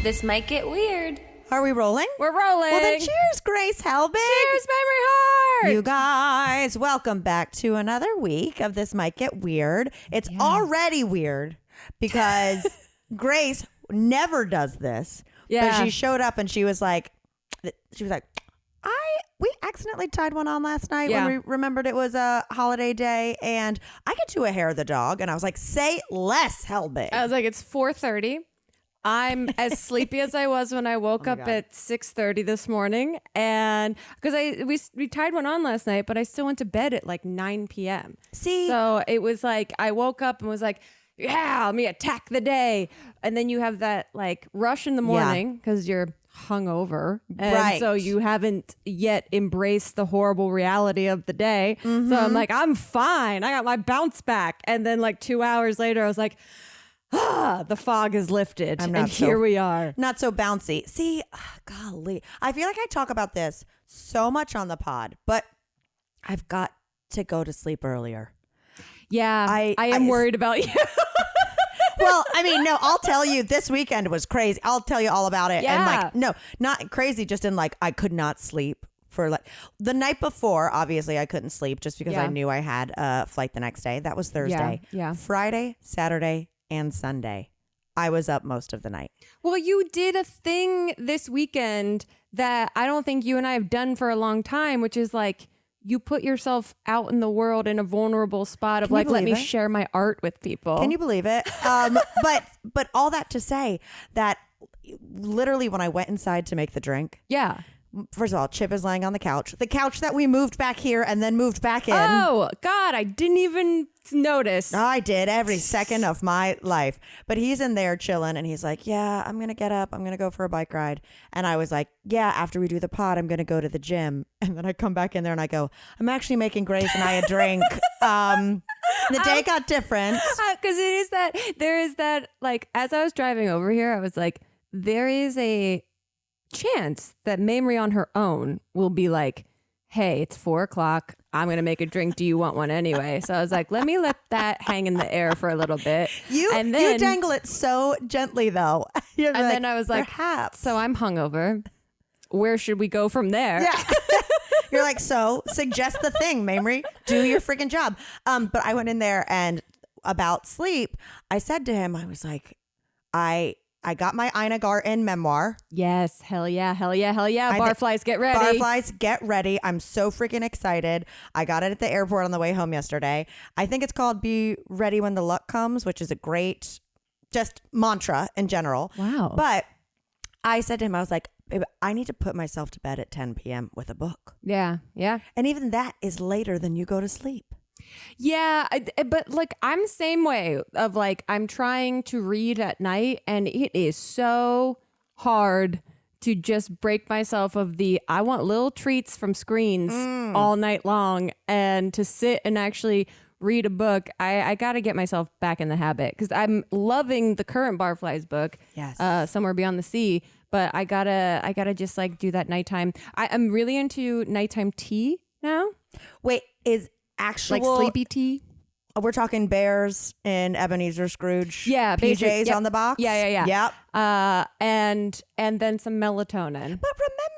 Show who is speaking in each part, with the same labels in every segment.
Speaker 1: This might get weird.
Speaker 2: Are we rolling?
Speaker 1: We're rolling.
Speaker 2: Well, then cheers, Grace Helbig.
Speaker 1: Cheers, Mamrie Hart.
Speaker 2: You guys, welcome back to another week of This Might Get Weird. It's already weird because Grace never does this.
Speaker 1: Yeah.
Speaker 2: But she showed up and she was like, we accidentally tied one on last night when we remembered it was a holiday day, and I could do a hair of the dog, and I was like, say less, Helbig.
Speaker 1: I was like, it's 4:30. I'm as sleepy as I was when I woke up at 6:30 this morning, and because we tied one on last night, but I still went to bed at like 9 p.m.
Speaker 2: See,
Speaker 1: so it was like I woke up and was like, yeah, let me attack the day, and then you have that like rush in the morning because you're hungover, and so you haven't yet embraced the horrible reality of the day. So I'm like, I'm fine, I got my bounce back, and then like 2 hours later I was like, the fog is lifted, and here we are.
Speaker 2: Not so bouncy. See, golly, I feel like I talk about this so much on the pod, but I've got to go to sleep earlier.
Speaker 1: Yeah, I am worried about you.
Speaker 2: Well, I mean, no, I'll tell you, this weekend was crazy. I'll tell you all about it.
Speaker 1: Yeah.
Speaker 2: And like, no, not crazy, just in like, I could not sleep for like the night before. Obviously, I couldn't sleep just because I knew I had a flight the next day. That was Thursday.
Speaker 1: Yeah.
Speaker 2: Friday, Saturday, and Sunday, I was up most of the night.
Speaker 1: Well, you did a thing this weekend that I don't think you and I have done for a long time, which is like, you put yourself out in the world in a vulnerable spot of like, let me share my art with people.
Speaker 2: Can you believe it? But all that to say that literally when I went inside to make the drink.
Speaker 1: Yeah.
Speaker 2: First of all, Chip is laying on the couch that we moved back here and then moved back in.
Speaker 1: Oh, God, I didn't even notice.
Speaker 2: I did every second of my life. But he's in there chilling and he's like, yeah, I'm going to get up. I'm going to go for a bike ride. And I was like, yeah, after we do the pod, I'm going to go to the gym. And then I come back in there and I go, I'm actually making Grace and I a drink. The day got different.
Speaker 1: Because there is that, like, as I was driving over here, I was like, there is a chance that Mamrie on her own will be like, hey, it's 4:00. I'm going to make a drink. Do you want one anyway? So I was like, let that hang in the air for a little bit.
Speaker 2: You dangle it so gently, though.
Speaker 1: Then I was like,
Speaker 2: perhaps.
Speaker 1: So I'm hungover. Where should we go from there?
Speaker 2: Yeah. You're like, so suggest the thing, Mamrie. Do your freaking job. But I went in there and about sleep, I said to him, I was like, I got my Ina Garten memoir.
Speaker 1: Yes. Hell yeah. Barflies, get ready.
Speaker 2: Barflies, get ready. I'm so freaking excited. I got it at the airport on the way home yesterday. I think it's called Be Ready When the Luck Comes, which is a great just mantra in general.
Speaker 1: Wow.
Speaker 2: But I said to him, I was like, babe, I need to put myself to bed at 10 p.m. with a book.
Speaker 1: Yeah.
Speaker 2: And even that is later than you go to sleep.
Speaker 1: Yeah, but like I'm the same way of like I'm trying to read at night and it is so hard to just break myself of I want little treats from screens all night long, and to sit and actually read a book. I got to get myself back in the habit because I'm loving the current Barflies book, Somewhere Beyond the Sea, but I gotta just like do that nighttime. I'm really into nighttime tea now.
Speaker 2: Wait, is actual
Speaker 1: like sleepy tea?
Speaker 2: We're talking Bears in Ebenezer Scrooge.
Speaker 1: Yeah,
Speaker 2: PJs on the box.
Speaker 1: Yeah.
Speaker 2: Yep.
Speaker 1: And then some melatonin.
Speaker 2: But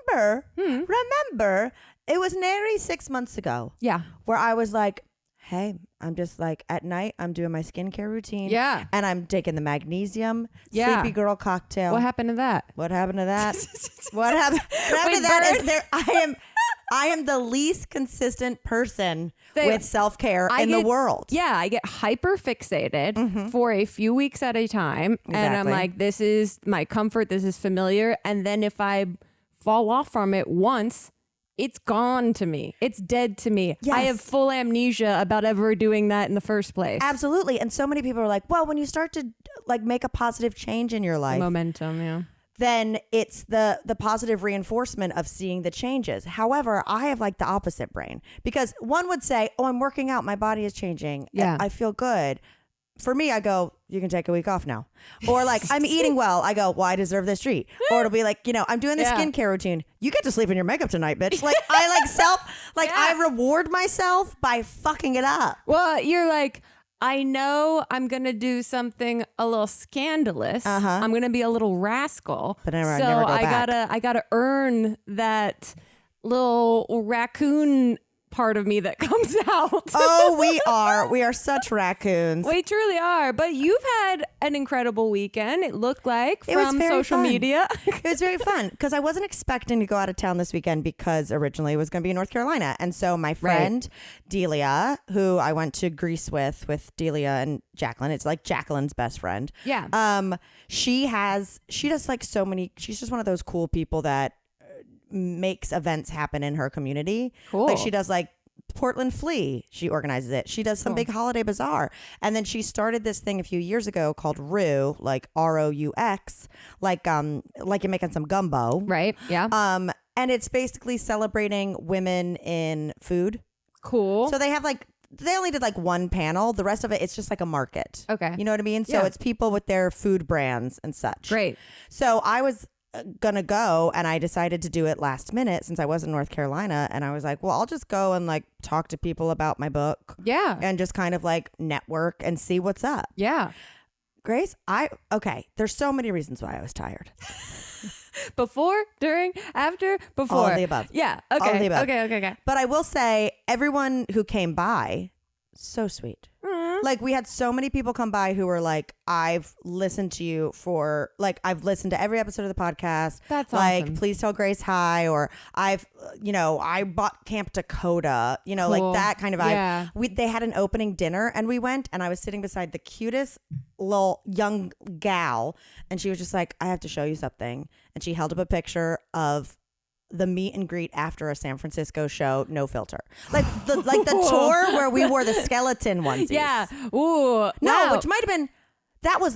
Speaker 2: remember, it was nearly 6 months ago.
Speaker 1: Yeah,
Speaker 2: where I was like, hey, I'm just like at night, I'm doing my skincare routine.
Speaker 1: Yeah,
Speaker 2: and I'm taking the magnesium.
Speaker 1: Yeah.
Speaker 2: Sleepy girl cocktail.
Speaker 1: What happened to that?
Speaker 2: What happened to that? What happened to that? Is there? I am the least consistent person with self-care in the world.
Speaker 1: Yeah, I get hyper fixated for a few weeks at a time. Exactly. And I'm like, this is my comfort. This is familiar. And then if I fall off from it once, it's gone to me. It's dead to me. Yes. I have full amnesia about ever doing that in the first place.
Speaker 2: Absolutely. And so many people are like, well, when you start to like make a positive change in your life.
Speaker 1: Momentum, yeah.
Speaker 2: Then it's the positive reinforcement of seeing the changes. However, I have like the opposite brain, because one would say, oh, I'm working out, my body is changing.
Speaker 1: Yeah.
Speaker 2: I feel good. For me, I go, you can take a week off now. Or like, I'm eating well. I go, well, I deserve this treat. Or it'll be like, I'm doing the skincare routine. You get to sleep in your makeup tonight, bitch. Like I reward myself by fucking it up.
Speaker 1: Well, you're like, I know I'm going to do something a little scandalous. I'm going to be a little rascal.
Speaker 2: But never go back.
Speaker 1: I gotta earn that little raccoon part of me that comes out.
Speaker 2: Oh, we are such raccoons.
Speaker 1: We truly are. But you've had an incredible weekend, it looked like,
Speaker 2: It was
Speaker 1: from
Speaker 2: very
Speaker 1: social
Speaker 2: fun.
Speaker 1: media.
Speaker 2: It was very fun because I wasn't expecting to go out of town this weekend because originally it was going to be in North Carolina. And so my friend Delia, who I went to Greece with Delia and Jacqueline, it's like Jacqueline's best friend.
Speaker 1: Yeah.
Speaker 2: She does like so many, she's just one of those cool people that makes events happen in her community.
Speaker 1: Cool.
Speaker 2: Like she does like Portland Flea. She organizes it. She does some big holiday bazaar. And then she started this thing a few years ago called Roux, like ROUX, like you're making some gumbo.
Speaker 1: Right. Yeah.
Speaker 2: And it's basically celebrating women in food.
Speaker 1: Cool.
Speaker 2: So they only did like one panel. The rest of it, it's just like a market.
Speaker 1: Okay.
Speaker 2: You know what I mean? So
Speaker 1: Yeah.
Speaker 2: it's people with their food brands and such.
Speaker 1: Great.
Speaker 2: So I was gonna go and I decided to do it last minute since I was in North Carolina, and I was like, well, I'll just go and like talk to people about my book
Speaker 1: Yeah.
Speaker 2: and just kind of like network and see what's up.
Speaker 1: Yeah.
Speaker 2: Grace, there's so many reasons why I was tired.
Speaker 1: Before, during, after, before.
Speaker 2: All of the above.
Speaker 1: Yeah.
Speaker 2: All
Speaker 1: Okay.
Speaker 2: of the above.
Speaker 1: Okay.
Speaker 2: But I will say everyone who came by, so sweet. Like we had so many people come by who were like, I've listened to you I've listened to every episode of the podcast.
Speaker 1: That's
Speaker 2: like,
Speaker 1: awesome.
Speaker 2: please tell Grace hi, or I bought Camp Dakota,
Speaker 1: Cool.
Speaker 2: like that kind of vibe.
Speaker 1: Yeah.
Speaker 2: They had an opening dinner and we went and I was sitting beside the cutest little young gal and she was just like, I have to show you something. And she held up a picture of the meet and greet after a San Francisco show, no filter. Like the tour where we wore the skeleton onesies.
Speaker 1: Yeah. Ooh.
Speaker 2: No,
Speaker 1: wow.
Speaker 2: which might have been, that was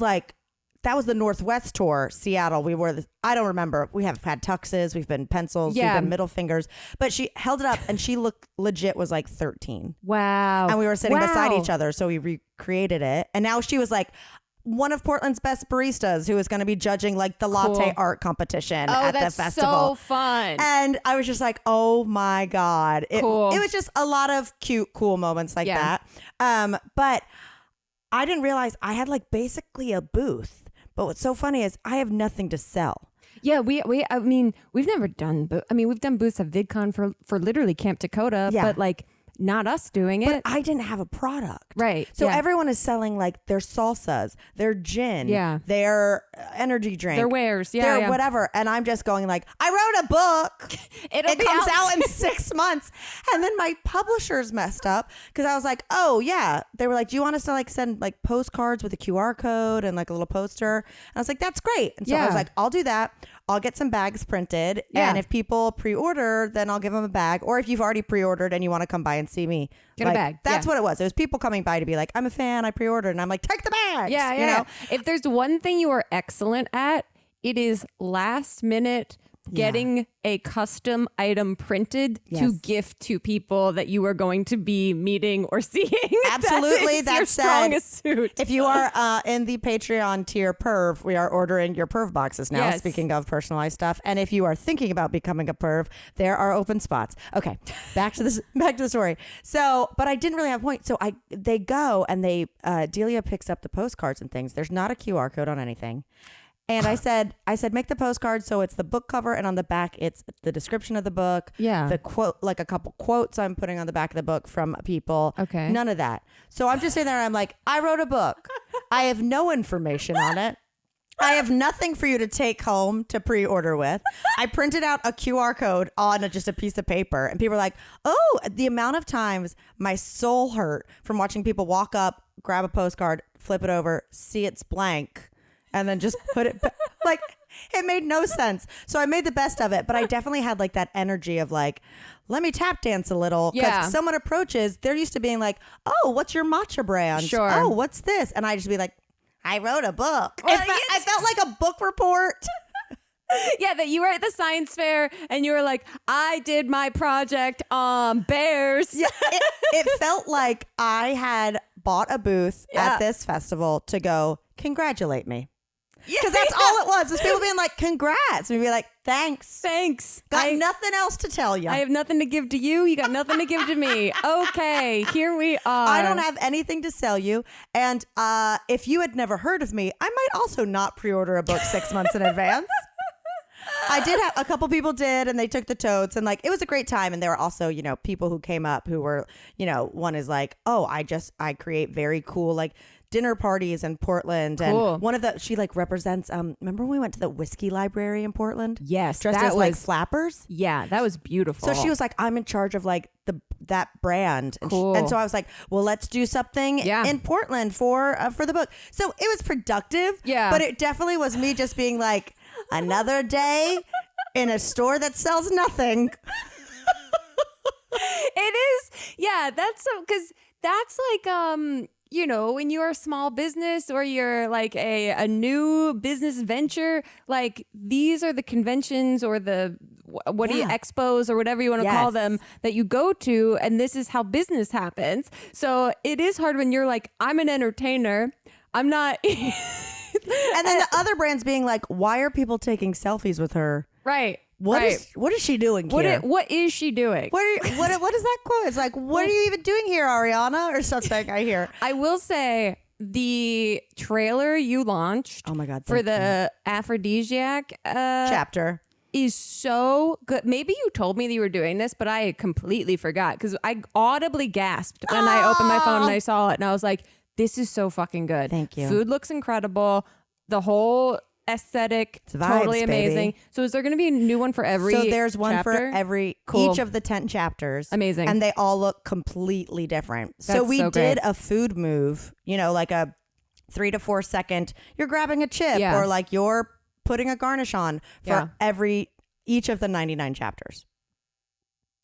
Speaker 2: the Northwest tour, Seattle. We wore I don't remember. We have had tuxes. We've been pencils.
Speaker 1: Yeah.
Speaker 2: We've been middle fingers. But she held it up and she looked legit was like 13.
Speaker 1: Wow.
Speaker 2: And we were sitting beside each other. So we recreated it. And now she was like one of Portland's best baristas who is going to be judging like the latte art competition at the festival.
Speaker 1: So fun.
Speaker 2: And I was just like, oh my God.
Speaker 1: Cool.
Speaker 2: It was just a lot of cute, cool moments like that. But I didn't realize I had like basically a booth. But what's so funny is I have nothing to sell.
Speaker 1: Yeah, we've never done, we've done booths at VidCon for literally Camp Dakota, but like not us doing it.
Speaker 2: But I didn't have a product.
Speaker 1: Right.
Speaker 2: So
Speaker 1: yeah.
Speaker 2: everyone is selling like their salsas, their gin, their energy drink,
Speaker 1: their wares,
Speaker 2: their whatever. And I'm just going like, I wrote a book. It comes out in 6 months. And then my publishers messed up because I was like, oh yeah. They were like, do you want us to like send like postcards with a QR code and like a little poster? And I was like, that's great. And so I was like, I'll do that. I'll get some bags printed.
Speaker 1: Yeah.
Speaker 2: And if people pre-order, then I'll give them a bag. Or if you've already pre-ordered and you want to come by and see me,
Speaker 1: get a bag.
Speaker 2: That's what it was. It was people coming by to be like, I'm a fan. I pre-ordered. And I'm like, take the bags.
Speaker 1: Yeah.
Speaker 2: You know?
Speaker 1: If there's one thing you are excellent at, it is last minute getting a custom item printed to gift to people that you are going to be meeting or seeing.
Speaker 2: Absolutely.
Speaker 1: That's your
Speaker 2: said,
Speaker 1: strongest suit.
Speaker 2: If you are in the Patreon tier perv, we are ordering your perv boxes now.
Speaker 1: Yes.
Speaker 2: Speaking of personalized stuff. And if you are thinking about becoming a perv, there are open spots. Okay. Back to the story. So, but I didn't really have a point. So they go and Delia picks up the postcards and things. There's not a QR code on anything. And I said, make the postcard so it's the book cover, and on the back it's the description of the book.
Speaker 1: Yeah.
Speaker 2: The quote, like a couple quotes I'm putting on the back of the book from people.
Speaker 1: Okay.
Speaker 2: None of that. So I'm just sitting there and I'm like, I wrote a book. I have no information on it. I have nothing for you to take home to pre-order with. I printed out a QR code on just a piece of paper, and people were like, oh, the amount of times my soul hurt from watching people walk up, grab a postcard, flip it over, see it's blank, and then just put it like it made no sense. So I made the best of it, but I definitely had like that energy of like, let me tap dance a little. Because someone approaches, they're used to being like, oh, what's your matcha brand?
Speaker 1: Sure.
Speaker 2: Oh, what's this? And I just be like, I wrote a book. I felt like a book report.
Speaker 1: Yeah, that you were at the science fair and you were like, I did my project on bears.
Speaker 2: Yeah, it felt like I had bought a booth at this festival to go, congratulate me. Because that's all it was. Just people being like, congrats. And we'd be like, thanks. Got nothing else to tell you.
Speaker 1: I have nothing to give to you. You got nothing to give to me. Okay, here we are.
Speaker 2: I don't have anything to sell you. And if you had never heard of me, I might also not pre-order a book 6 months in advance. I did have a couple people did, and they took the totes, and like it was a great time. And there were also, people who came up who were, one is like, oh, I create very cool like dinner parties in Portland.
Speaker 1: Cool.
Speaker 2: And one of she like represents, remember when we went to the whiskey library in Portland?
Speaker 1: Yes.
Speaker 2: Dressed as like flappers.
Speaker 1: Yeah, that was beautiful.
Speaker 2: So she was like, I'm in charge of like that brand. And,
Speaker 1: cool.
Speaker 2: And so I was like, well, let's do something in Portland for the book. So it was productive.
Speaker 1: Yeah.
Speaker 2: But it definitely was me just being like, another day in a store that sells nothing.
Speaker 1: It is. Yeah, that's so, because that's like, when you're a small business or you're like a new business venture, like these are the conventions or the what do you expos or whatever you want to call them that you go to, and this is how business happens. So it is hard when you're like, I'm an entertainer, I'm not.
Speaker 2: And then the other brands being like, why are people taking selfies with her?
Speaker 1: Right.
Speaker 2: What is she doing here?
Speaker 1: What is she doing?
Speaker 2: What is that quote? It's like, what are you even doing here, Ariana? Or something I hear.
Speaker 1: I will say the trailer you launched
Speaker 2: oh my God,
Speaker 1: for the aphrodisiac
Speaker 2: chapter
Speaker 1: is so good. Maybe you told me that you were doing this, but I completely forgot because I audibly gasped when I opened my phone and I saw it, and I was like, this is so fucking good.
Speaker 2: Thank you.
Speaker 1: Food looks incredible. The whole aesthetic,
Speaker 2: vibes,
Speaker 1: totally amazing.
Speaker 2: baby.
Speaker 1: So is there going to be a new one for every
Speaker 2: So there's one
Speaker 1: chapter?
Speaker 2: for every
Speaker 1: Cool.
Speaker 2: each of the 10 chapters.
Speaker 1: Amazing.
Speaker 2: And they all look completely different. So
Speaker 1: That's
Speaker 2: we
Speaker 1: so
Speaker 2: did
Speaker 1: great.
Speaker 2: a food move, like a 3 to 4 second, you're grabbing a chip or like you're putting a garnish on for each of the 99 chapters.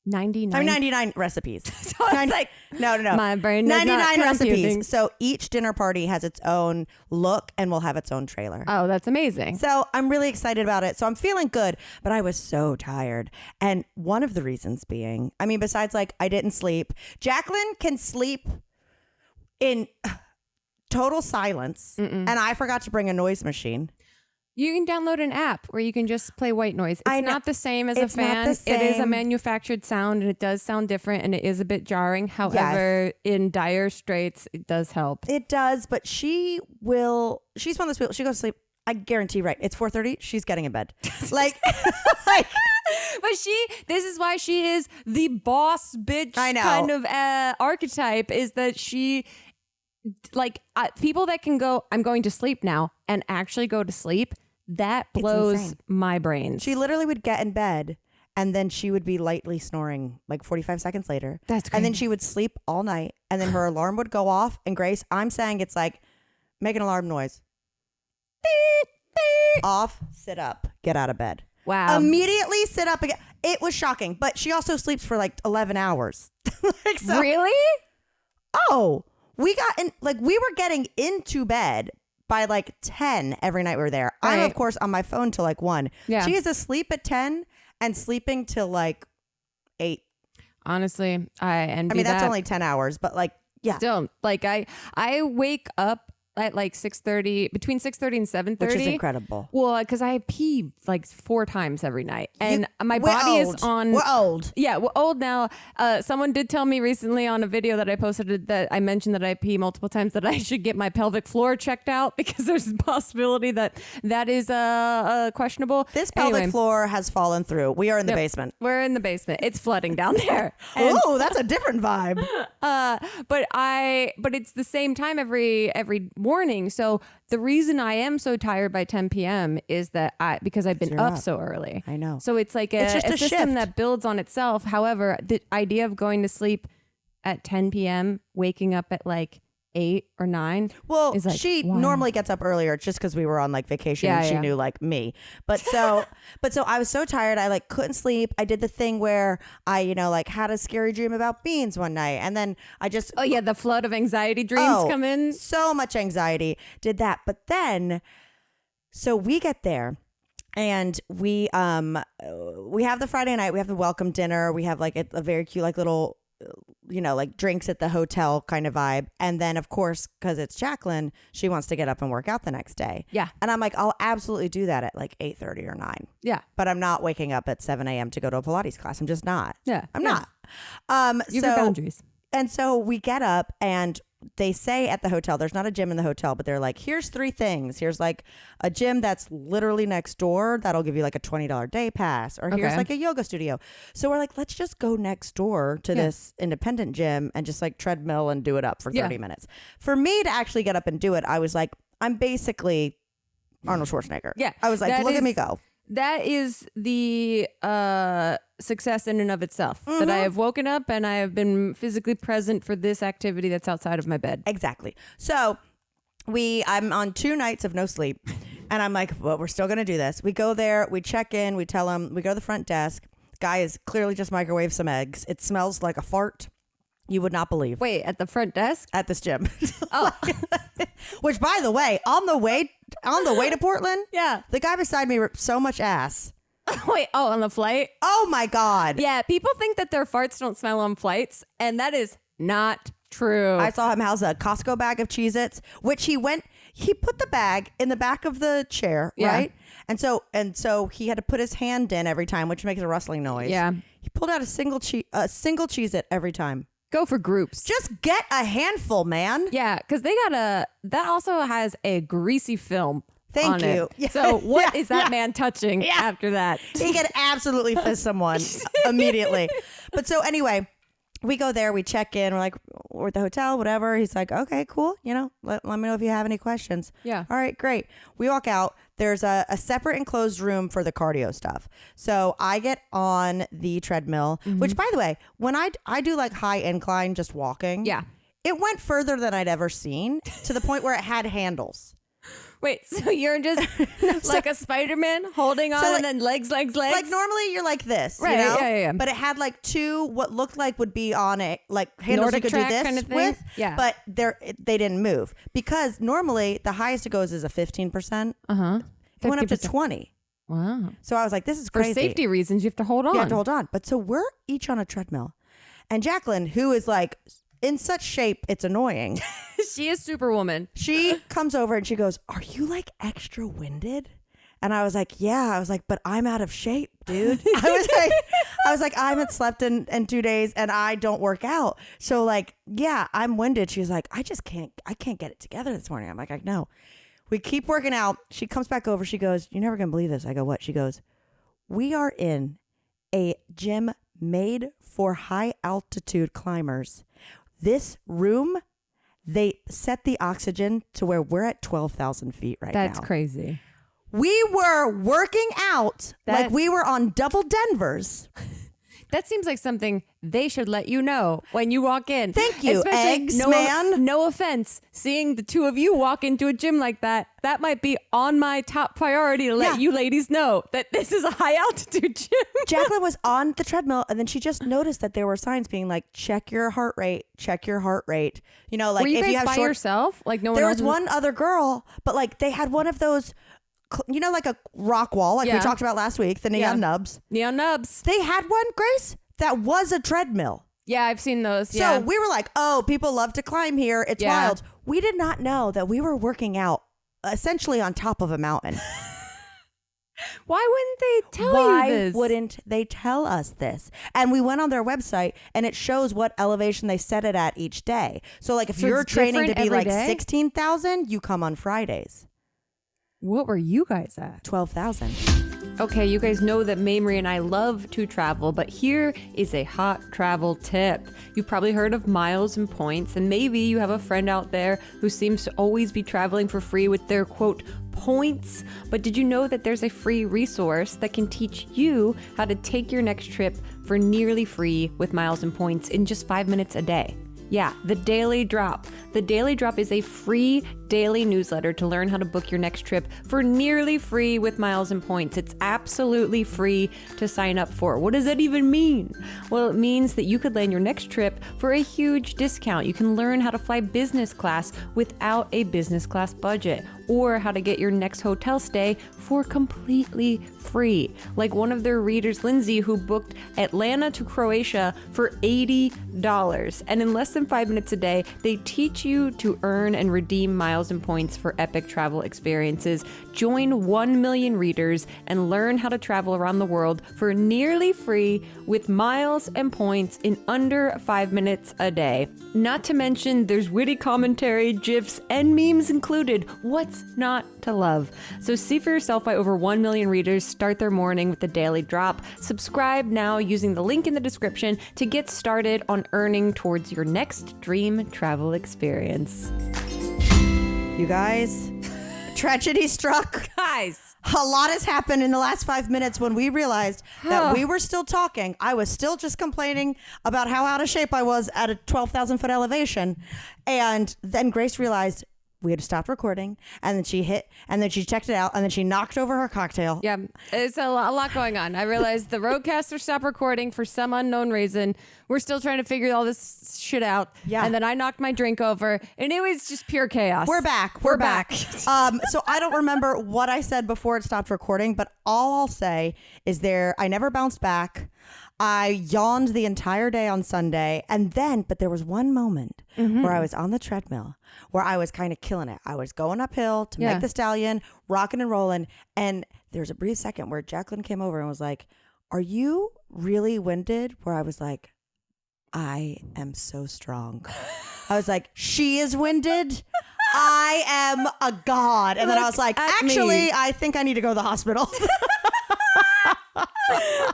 Speaker 1: 99.
Speaker 2: 99 recipes.
Speaker 1: So it's like,
Speaker 2: no.
Speaker 1: my brain is
Speaker 2: 99
Speaker 1: not computing.
Speaker 2: recipes. So each dinner party has its own look and will have its own trailer.
Speaker 1: Oh, that's amazing.
Speaker 2: So I'm really excited about it. So I'm feeling good, but I was so tired. And one of the reasons being, besides like I didn't sleep, Jacqueline can sleep in total silence. And I forgot to bring a noise machine.
Speaker 1: You can download an app where you can just play white noise. It's not the same as
Speaker 2: It's
Speaker 1: a fan.
Speaker 2: not the same.
Speaker 1: It is a manufactured sound and it does sound different and it is a bit jarring. However, in dire straits, it does help.
Speaker 2: It does, but she's one of those people, she goes to sleep. I guarantee, right? It's 4:30. She's getting in bed. like,
Speaker 1: but this is why she is the boss bitch kind of archetype, is that she, people that can go, I'm going to sleep now, and actually go to sleep, that blows my brains.
Speaker 2: She literally would get in bed and then she would be lightly snoring like 45 seconds later.
Speaker 1: That's crazy.
Speaker 2: And then she would sleep all night and then her alarm would go off. And Grace, I'm saying it's like, make an alarm noise. Beep, beep. Off, sit up, get out of bed.
Speaker 1: Wow.
Speaker 2: Immediately sit up again. It was shocking, but she also sleeps for like 11 hours.
Speaker 1: Really?
Speaker 2: Oh, we were getting into bed by like 10 every night we were there.
Speaker 1: Right.
Speaker 2: I'm of course on my phone till like 1.
Speaker 1: Yeah.
Speaker 2: She is asleep at 10 and sleeping till like 8.
Speaker 1: Honestly, I envy
Speaker 2: that's
Speaker 1: that.
Speaker 2: only 10 hours, but like, yeah.
Speaker 1: Still, like I wake up at like 6:30, between 6:30 and 7:30.
Speaker 2: Which is incredible.
Speaker 1: Well, because I pee like 4 times every night. And my
Speaker 2: we're
Speaker 1: body
Speaker 2: old.
Speaker 1: is on...
Speaker 2: We're old.
Speaker 1: Yeah, we're old now. Someone did tell me recently on a video that I posted that I mentioned that I pee multiple times, that I should get my pelvic floor checked out because there's a possibility that is questionable.
Speaker 2: This pelvic floor has fallen through. We are in the basement.
Speaker 1: We're in the basement. It's flooding down there.
Speaker 2: Oh, that's a different vibe.
Speaker 1: But it's the same time every morning. So the reason I am so tired by 10 p.m. is that because I've been up so early.
Speaker 2: I know.
Speaker 1: So it's like
Speaker 2: It's just
Speaker 1: a
Speaker 2: a
Speaker 1: system
Speaker 2: shift.
Speaker 1: that builds on itself. However, the idea of going to sleep at 10 p.m., waking up at like 8 or 9.
Speaker 2: Well,
Speaker 1: is like,
Speaker 2: she
Speaker 1: wow.
Speaker 2: normally gets up earlier just because we were on like vacation
Speaker 1: Yeah,
Speaker 2: and she
Speaker 1: yeah.
Speaker 2: knew like me. But so I was so tired. I like couldn't sleep. I did the thing where I, like had a scary dream about beans one night. And then I just,
Speaker 1: Oh yeah, the flood of anxiety dreams come in.
Speaker 2: So much anxiety. Did that. But then, so we get there. And we have the Friday night. We have the welcome dinner. We have like a very cute like little like drinks at the hotel kind of vibe. And then, of course, because it's Jacqueline, she wants to get up and work out the next day.
Speaker 1: Yeah.
Speaker 2: And I'm like, I'll absolutely do that at like 8:30 or 9.
Speaker 1: Yeah.
Speaker 2: But I'm not waking up at 7 a.m. to go to a Pilates class. I'm just not.
Speaker 1: Yeah.
Speaker 2: I'm
Speaker 1: Yeah.
Speaker 2: not.
Speaker 1: You got boundaries.
Speaker 2: And so we get up and they say at the hotel, there's not a gym in the hotel, but they're like, here's 3 things. Here's like a gym that's literally next door. That'll give you like a $20 day pass. Or here's like a yoga studio. So we're like, let's just go next door to this independent gym and just like treadmill and do it up for 30 minutes. For me to actually get up and do it, I was like, I'm basically Arnold Schwarzenegger.
Speaker 1: Yeah.
Speaker 2: I was like, look at me go.
Speaker 1: That is the success in and of itself. That I have woken up and I have been physically present for this activity that's outside of my bed.
Speaker 2: Exactly. So I'm on 2 nights of no sleep and I'm like, well, we're still going to do this. We go there, we check in, we tell them, we go to the front desk. Guy is clearly just microwaved some eggs. It smells like a fart. You would not believe.
Speaker 1: Wait, at the front desk?
Speaker 2: At this gym.
Speaker 1: Oh.
Speaker 2: Which, by the way, on the way to Portland,
Speaker 1: Yeah.
Speaker 2: the guy beside me ripped so much ass.
Speaker 1: Wait, on the flight?
Speaker 2: Oh my God.
Speaker 1: Yeah, people think that their farts don't smell on flights, and that is not true.
Speaker 2: I saw him house a Costco bag of Cheez-Its, which he put the bag in the back of the chair, right? And so he had to put his hand in every time, which makes a rustling noise.
Speaker 1: Yeah.
Speaker 2: He pulled out a single Cheez-It every time.
Speaker 1: Go for groups.
Speaker 2: Just get a handful, man.
Speaker 1: Yeah, because that also has a greasy film.
Speaker 2: Thank
Speaker 1: on
Speaker 2: you.
Speaker 1: It.
Speaker 2: Yeah.
Speaker 1: So what is that man touching after that?
Speaker 2: He can absolutely fist someone immediately. But so anyway, we go there, we check in, we're at the hotel, whatever. He's like, okay, cool. Let me know if you have any questions.
Speaker 1: Yeah.
Speaker 2: All right, great. We walk out. There's a separate enclosed room for the cardio stuff. So I get on the treadmill, which by the way, when I do like high incline, just walking.
Speaker 1: Yeah.
Speaker 2: It went further than I'd ever seen to the point where it had handles.
Speaker 1: Wait, so you're just like a Spider-Man holding on and then legs? Like
Speaker 2: normally you're like this,
Speaker 1: right? Yeah.
Speaker 2: But it had like 2 what looked like would be on it, like handles
Speaker 1: Nordic
Speaker 2: you could do
Speaker 1: track
Speaker 2: this
Speaker 1: kind of thing?
Speaker 2: with.
Speaker 1: Yeah.
Speaker 2: But they didn't move because normally the highest it goes is a 15%. It went up to 20.
Speaker 1: Wow.
Speaker 2: So I was like, this is
Speaker 1: For
Speaker 2: crazy.
Speaker 1: safety reasons, you have to hold on.
Speaker 2: You have to hold on. But so we're each on a treadmill, and Jacqueline, who is like in such shape, it's annoying.
Speaker 1: She is Superwoman.
Speaker 2: She comes over and she goes, "Are you like extra winded?" And I was like, "Yeah." I was like, "But I'm out of shape, dude." I was like, "I haven't slept in 2 days and I don't work out. So like, yeah, I'm winded." She's like, I can't get it together this morning." I'm like, "I know." We keep working out. She comes back over. She goes, "You're never going to believe this." I go, "What?" She goes, "We are in a gym made for high altitude climbers. This room, they set the oxygen to where we're at 12,000 feet right now."
Speaker 1: That's crazy.
Speaker 2: We were working out like we were on double Denvers.
Speaker 1: That seems like something they should let you know when you walk in.
Speaker 2: Thank you,
Speaker 1: Especially
Speaker 2: eggs, man.
Speaker 1: No offense. Seeing the 2 of you walk into a gym like that might be on my top priority to let you ladies know that this is a high altitude gym.
Speaker 2: Jacqueline was on the treadmill and then she just noticed that there were signs being like, check your heart rate, check your heart rate. Like
Speaker 1: were you
Speaker 2: if
Speaker 1: guys
Speaker 2: you have
Speaker 1: by yourself? Like no one
Speaker 2: There
Speaker 1: else
Speaker 2: was one other girl, but like they had one of those, like a rock wall, like we talked about last week, the neon nubs.
Speaker 1: Neon nubs.
Speaker 2: They had one, Grace, that was a treadmill.
Speaker 1: Yeah, I've seen those.
Speaker 2: So we were like, oh, people love to climb here. It's wild. We did not know that we were working out essentially on top of a mountain.
Speaker 1: Why wouldn't they tell you this?
Speaker 2: Why wouldn't they tell us this? And we went on their website and it shows what elevation they set it at each day. So like if you're training to be like 16,000, you come on Fridays.
Speaker 1: What were you guys at?
Speaker 2: 12,000.
Speaker 1: Okay, you guys know that Mamrie and I love to travel, but here is a hot travel tip. You've probably heard of miles and points, and maybe you have a friend out there who seems to always be traveling for free with their, quote, points. But did you know that there's a free resource that can teach you how to take your next trip for nearly free with miles and points in just 5 minutes a day? Yeah, the Daily Drop. The Daily Drop is a free daily newsletter to learn how to book your next trip for nearly free with miles and points. It's absolutely free to sign up for. What does that even mean? Well, it means that you could land your next trip for a huge discount. You can learn how to fly business class without a business class budget, or how to get your next hotel stay for completely free. Like one of their readers, Lindsay, who booked Atlanta to Croatia for $80. And in less than 5 minutes a day, they teach you to earn and redeem miles and points for epic travel experiences. Join 1 million readers and learn how to travel around the world for nearly free with miles and points in under 5 minutes a day. Not to mention, there's witty commentary, GIFs, and memes included. What's not to love? So see for yourself why over 1 million readers start their morning with the daily drop. Subscribe now using the link in the description to get started on earning towards your next dream travel experience.
Speaker 2: You guys, tragedy struck.
Speaker 1: Guys,
Speaker 2: A lot has happened in the last 5 minutes when we realized that we were still talking. I was still just complaining about how out of shape I was at a 12,000 foot elevation. And then Grace realized we had to stop recording, and then she checked it out, and then she knocked over her cocktail.
Speaker 1: yeah, it's a lot going on. I realized the roadcaster stopped recording for some unknown reason. We're still trying to figure all this shit out.
Speaker 2: Yeah.
Speaker 1: And then I knocked my drink over, and it was just pure chaos.
Speaker 2: We're back. We're back. So I don't remember what I said before it stopped recording, but all I'll say is I never bounced back. I yawned the entire day on Sunday. But there was one moment where I was on the treadmill where I was kind of killing it. I was going uphill to make the stallion, rocking and rolling. And there was a brief second where Jacqueline came over and was like, "Are you really winded?" Where I was like, "I am so strong." I was like, "She is winded. I am a god." And then I was like, "Actually, I think I need to go to the hospital."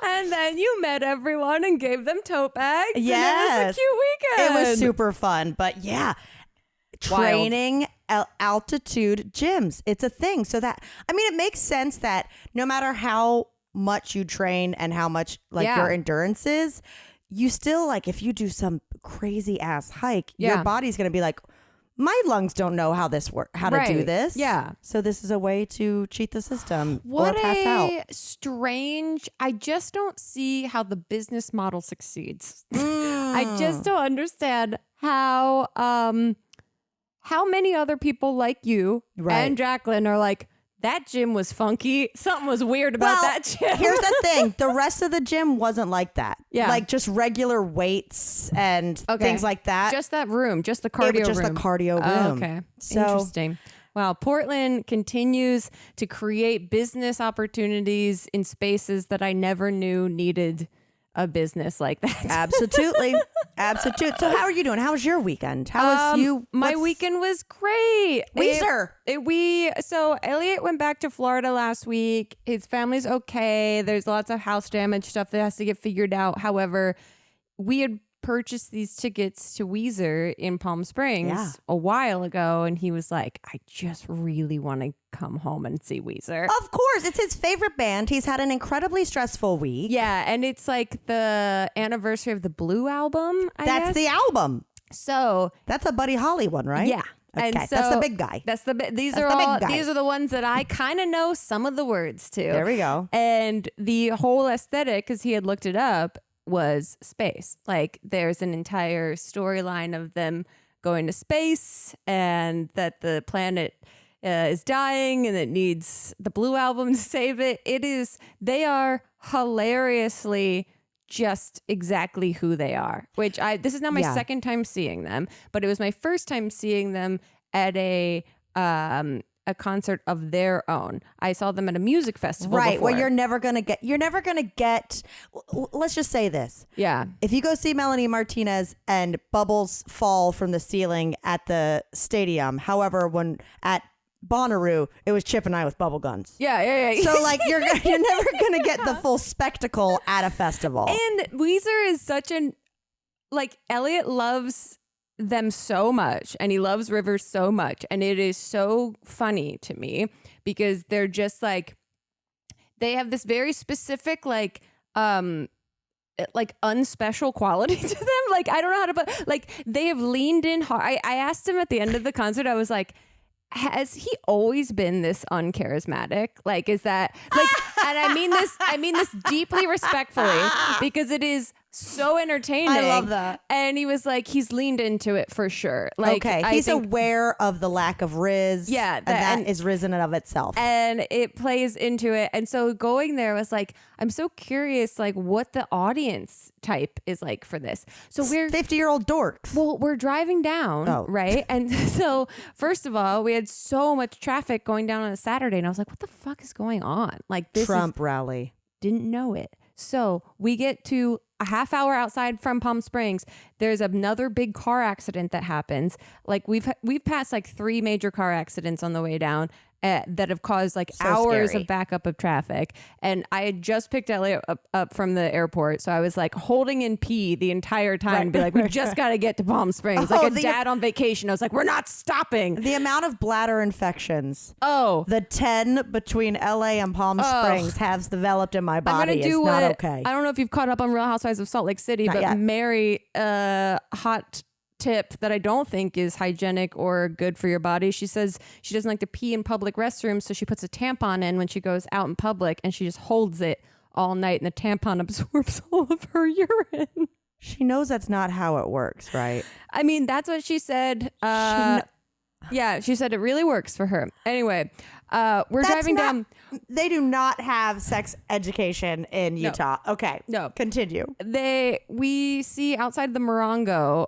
Speaker 1: And then you met everyone and gave them tote bags.
Speaker 2: Yes.
Speaker 1: And it was a cute weekend.
Speaker 2: It was super fun. But yeah, training altitude gyms. It's a thing. So it makes sense that no matter how much you train and how much your endurance is, you still if you do some crazy ass hike, your body's going to be like, my lungs don't know how to do this.
Speaker 1: Yeah.
Speaker 2: So this is a way to cheat the system
Speaker 1: What
Speaker 2: or pass out.
Speaker 1: Strange. I just don't see how the business model succeeds. I just don't understand how many other people like you and Jacqueline are like, that gym was funky. Something was weird about that gym.
Speaker 2: Here's the thing. The rest of the gym wasn't like that.
Speaker 1: Yeah.
Speaker 2: Just regular weights and things like that.
Speaker 1: Just that room. Just the cardio room.
Speaker 2: Just the cardio room.
Speaker 1: Okay.
Speaker 2: So,
Speaker 1: interesting. Wow. Portland continues to create business opportunities in spaces that I never knew needed a business like that.
Speaker 2: Absolutely. So how are you doing? How was your weekend? How was you?
Speaker 1: My weekend was great.
Speaker 2: Weezer.
Speaker 1: So Elliot went back to Florida last week. His family's okay. There's lots of house damage stuff that has to get figured out. However, we had purchased these tickets to Weezer in Palm Springs a while ago, and he was like, I just really want to come home and see Weezer.
Speaker 2: Of course, it's his favorite band. He's had an incredibly stressful week.
Speaker 1: Yeah, and it's like the anniversary of the Blue album, I guess.
Speaker 2: That's the album.
Speaker 1: So
Speaker 2: that's a Buddy Holly one, right?
Speaker 1: Yeah.
Speaker 2: Okay,
Speaker 1: and so
Speaker 2: that's the big guy.
Speaker 1: These are the ones that I kind of know some of the words to.
Speaker 2: There we go.
Speaker 1: And the whole aesthetic, because he had looked it up, was space. There's an entire storyline of them going to space and that the planet is dying and it needs the Blue album to save it. They are hilariously just exactly who they are, this is now my second time seeing them, but it was my first time seeing them at a concert of their own. I saw them at a music festival before.
Speaker 2: Well, you're never going to get, let's just say this.
Speaker 1: Yeah.
Speaker 2: If you go see Melanie Martinez and bubbles fall from the ceiling at the stadium, however, when at Bonnaroo, it was Chip and I with bubble guns.
Speaker 1: Yeah.
Speaker 2: So you're never going to get the full spectacle at a festival.
Speaker 1: And Weezer is such Elliot loves them so much, and he loves Rivers so much, and it is so funny to me because they're just they have this very specific unspecial quality to them. I don't know how to put they have leaned in hard. I asked him at the end of the concert, I was like, has he always been this uncharismatic? Like, is that like, and I mean this deeply respectfully because it is so entertaining.
Speaker 2: I love that.
Speaker 1: And he was like, he's leaned into it for sure. Like,
Speaker 2: okay, he's aware of the lack of Riz.
Speaker 1: Yeah,
Speaker 2: and that is risen of itself.
Speaker 1: And it plays into it. And so going there was like, I'm so curious, like what the audience type is like for this. So we're
Speaker 2: 50-year-old dorks.
Speaker 1: Well, we're driving down, right? And so first of all, we had so much traffic going down on a Saturday, and I was like, what the fuck is going on? Like this
Speaker 2: Trump rally.
Speaker 1: Didn't know it. So we get to a half hour outside from Palm Springs. There's another big car accident that happens. Like we've passed like 3 major car accidents on the way down that have caused like hours of backup of traffic. And I had just picked Elliot up from the airport. So I was like holding in pee the entire time to be like, we just got to get to Palm Springs. Like a dad on vacation. I was like, we're not stopping.
Speaker 2: The amount of bladder infections.
Speaker 1: Oh.
Speaker 2: The 10 between LA and Palm Springs has developed in my body. It's not okay.
Speaker 1: I don't know if you've caught up on Real Housewives of Salt Lake City, but Mary, hot tip that I don't think is hygienic or good for your body. She says she doesn't like to pee in public restrooms, so she puts a tampon in when she goes out in public, and she just holds it all night, and the tampon absorbs all of her urine.
Speaker 2: She knows that's not how it works, right?
Speaker 1: I mean, that's what she said. Yeah, she said it really works for her. Anyway, we're driving down.
Speaker 2: They do not have sex education in Utah. Okay.
Speaker 1: No.
Speaker 2: Continue.
Speaker 1: We see outside the Morongo,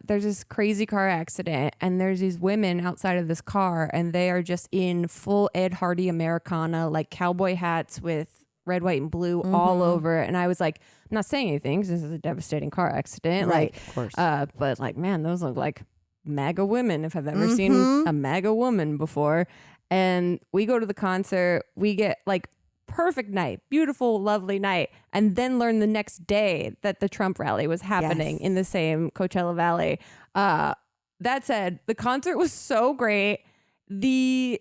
Speaker 1: there's this crazy car accident, and there's these women outside of this car, and they are just in full Ed Hardy Americana, like cowboy hats with red, white, and blue all over. And I was like, I'm not saying anything because this is a devastating car accident.
Speaker 2: Right,
Speaker 1: like,
Speaker 2: of course.
Speaker 1: But like, man, those look like MAGA women if I've ever seen a MAGA woman before. And we go to the concert, we get like perfect night, beautiful, lovely night, and then learn the next day that the Trump rally was happening in the same Coachella Valley. That said, the concert was so great. The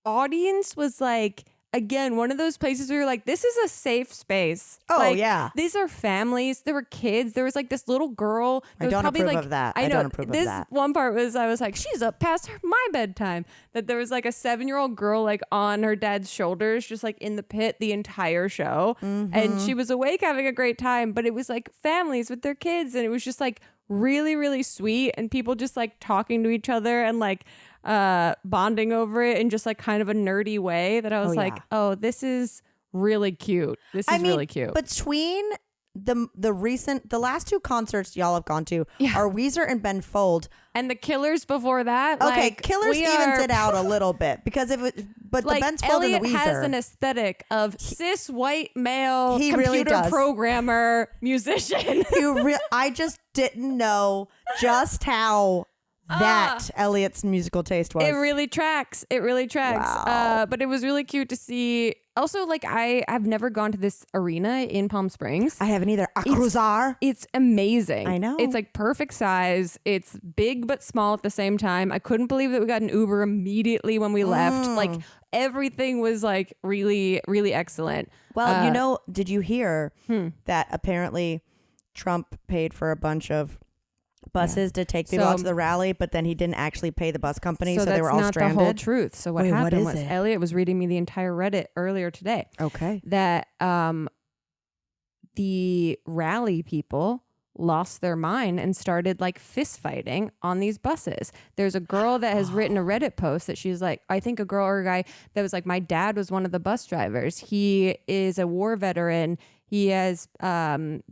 Speaker 1: audience was like, again, one of those places where you're like, this is a safe space.
Speaker 2: Oh,
Speaker 1: like,
Speaker 2: yeah.
Speaker 1: These are families. There were kids. There was like this little girl.
Speaker 2: I don't approve of that.
Speaker 1: I
Speaker 2: don't approve of that.
Speaker 1: This one part was, I was like, she's up past my bedtime. That there was like a 7-year-old girl like on her dad's shoulders, just like in the pit the entire show. And she was awake having a great time, but it was like families with their kids. And it was just like really, really sweet. And people just like talking to each other and like, bonding over it in just like kind of a nerdy way that I was oh, this is really cute. This is really cute.
Speaker 2: Between the last 2 concerts y'all have gone to are Weezer and Ben Folds.
Speaker 1: And the Killers before that.
Speaker 2: Okay,
Speaker 1: like,
Speaker 2: Killers evens it out a little bit because but
Speaker 1: like,
Speaker 2: the Ben Folds and the Weezer
Speaker 1: has an aesthetic of cis white male
Speaker 2: he
Speaker 1: computer
Speaker 2: really does.
Speaker 1: Programmer musician.
Speaker 2: I just didn't know just how that Elliot's musical taste was.
Speaker 1: It really tracks.
Speaker 2: Wow.
Speaker 1: But it was really cute to see. Also, like I've never gone to this arena in Palm Springs.
Speaker 2: I haven't either. Cruzar.
Speaker 1: It's amazing.
Speaker 2: I know.
Speaker 1: It's like perfect size. It's big but small at the same time. I couldn't believe that we got an Uber immediately when we left. Like everything was like really, really excellent.
Speaker 2: Well, did you hear that apparently Trump paid for a bunch of buses to take people out to the rally, but then he didn't actually pay the bus company, so they were all stranded?
Speaker 1: That's not the whole truth. So what happened was Elliot was reading me the entire Reddit earlier today.
Speaker 2: Okay.
Speaker 1: That the rally people lost their mind and started like fist fighting on these buses. There's a girl that has written a Reddit post that she's like, I think a girl or a guy that was like, my dad was one of the bus drivers. He is a war veteran. He has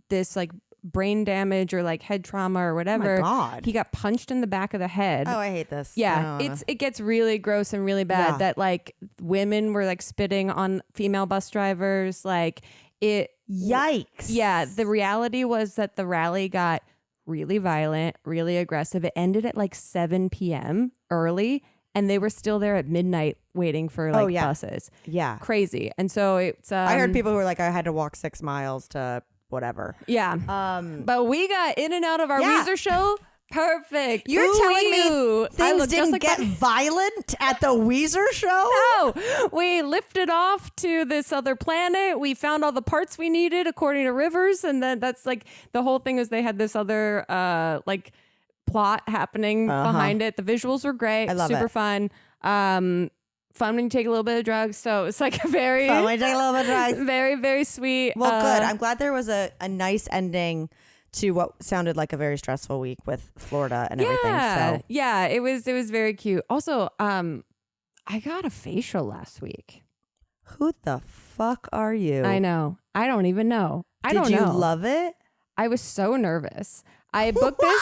Speaker 1: this like brain damage or like head trauma or whatever.
Speaker 2: Oh my God.
Speaker 1: He got punched in the back of the head.
Speaker 2: Oh, I hate this.
Speaker 1: Yeah, it gets really gross and really bad that like women were like spitting on female bus drivers. Like it.
Speaker 2: Yikes.
Speaker 1: Yeah, the reality was that the rally got really violent, really aggressive. It ended at like 7 p.m. early, and they were still there at midnight waiting for like buses.
Speaker 2: Yeah.
Speaker 1: Crazy. And so it's
Speaker 2: I heard people who were like, I had to walk 6 miles to whatever.
Speaker 1: Yeah. But we got in and out of our Weezer show. Perfect.
Speaker 2: You're telling me things didn't get violent at the Weezer show?
Speaker 1: No. We lifted off to this other planet. We found all the parts we needed according to Rivers. And then that's like the whole thing is they had this other like plot happening behind it. The visuals were great.
Speaker 2: I love
Speaker 1: super
Speaker 2: it.
Speaker 1: fun. Fun when you take a little bit of drugs. So it's like a very
Speaker 2: Fun when you take a little bit of drugs.
Speaker 1: very, very sweet.
Speaker 2: Well, good. I'm glad there was a nice ending to what sounded like a very stressful week with Florida and everything. So
Speaker 1: yeah, it was very cute. Also, I got a facial last week.
Speaker 2: who the fuck are you?
Speaker 1: I know. I don't even know. I don't know.
Speaker 2: Did you love it?
Speaker 1: I was so nervous. I booked this.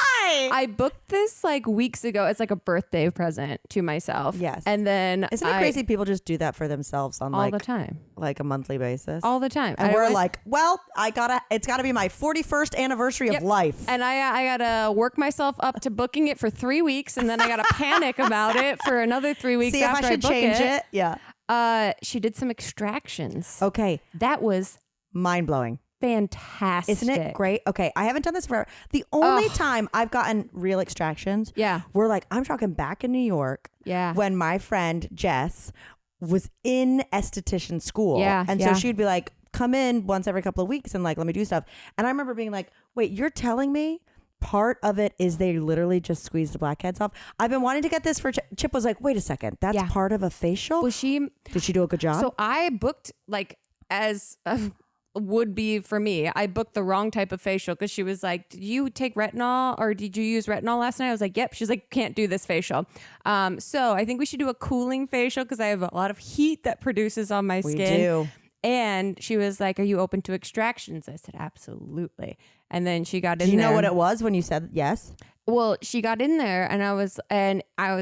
Speaker 1: I booked this like weeks ago. It's like a birthday present to myself.
Speaker 2: Yes.
Speaker 1: And then
Speaker 2: Isn't it crazy people just do that for themselves on
Speaker 1: all the time?
Speaker 2: like a monthly basis?
Speaker 1: All the time.
Speaker 2: And we're like, well, it's gotta be my 41st anniversary of life.
Speaker 1: And I gotta work myself up to booking it for 3 weeks, and then I gotta panic about it for another 3 weeks.
Speaker 2: See if
Speaker 1: after
Speaker 2: I should
Speaker 1: book
Speaker 2: change it. Yeah.
Speaker 1: She did some extractions.
Speaker 2: Okay.
Speaker 1: That was
Speaker 2: Mind blowing.
Speaker 1: fantastic.
Speaker 2: Isn't it great? Okay, I haven't done this forever. The only time I've gotten real extractions, were like, I'm talking back in New York, when my friend Jess was in esthetician school, so she'd be like, come in once every couple of weeks and like let me do stuff. And I remember being like, wait, you're telling me part of it is they literally just squeeze the blackheads off? I've been wanting to get this for Chip was like, wait a second, that's part of a facial?
Speaker 1: Well,
Speaker 2: did she do a good job?
Speaker 1: So I booked like as would be for me. I booked the wrong type of facial because she was like, did you take retinol or did you use retinol last night? I was like, yep. She's like, can't do this facial. So I think we should do a cooling facial because I have a lot of heat that produces on my skin.
Speaker 2: We do.
Speaker 1: And she was like, are you open to extractions? I said, absolutely. And then she got in there.
Speaker 2: Do you know what it was when you said yes?
Speaker 1: Well, she got in there and I was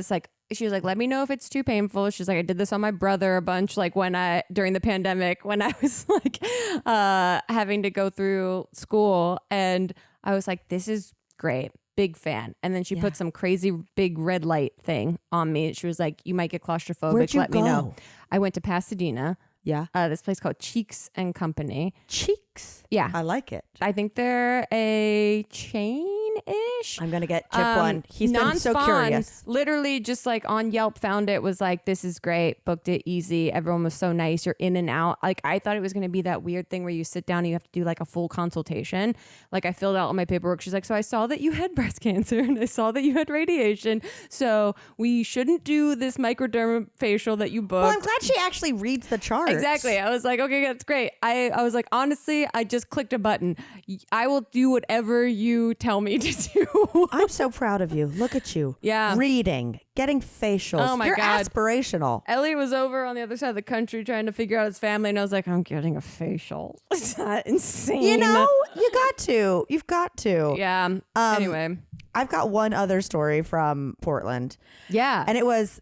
Speaker 1: like, she was like, let me know if it's too painful. She's like, I did this on my brother a bunch, like during the pandemic, when I was like having to go through school. And I was like, this is great. Big fan. And then she put some crazy big red light thing on me. She was like, you might get claustrophobic.
Speaker 2: Where'd you
Speaker 1: Let me
Speaker 2: go?
Speaker 1: know. I went to Pasadena.
Speaker 2: Yeah.
Speaker 1: This place called Cheeks and Company.
Speaker 2: Cheeks?
Speaker 1: Yeah.
Speaker 2: I like it.
Speaker 1: I think they're a chain-ish.
Speaker 2: I'm going to get Chip one. He's been so curious.
Speaker 1: Literally just like on Yelp found it, was like, this is great. Booked it easy. Everyone was so nice. You're in and out. Like I thought it was going to be that weird thing where you sit down and you have to do like a full consultation. Like I filled out all my paperwork. She's like, so I saw that you had breast cancer and I saw that you had radiation. So we shouldn't do this microdermafacial that you booked.
Speaker 2: Well, I'm glad she actually reads the chart.
Speaker 1: Exactly. I was like, okay, that's great. I was like, honestly, I just clicked a button. I will do whatever you tell me to do.
Speaker 2: I'm so proud of you. Look at you.
Speaker 1: Yeah.
Speaker 2: Reading, getting facials.
Speaker 1: Oh my
Speaker 2: You're
Speaker 1: God.
Speaker 2: aspirational.
Speaker 1: Elliot was over on the other side of the country trying to figure out his family, and I was like, I'm getting a facial. Is that insane?
Speaker 2: You know, you got to. You've got to.
Speaker 1: Yeah. Anyway.
Speaker 2: I've got one other story from Portland.
Speaker 1: Yeah.
Speaker 2: And it was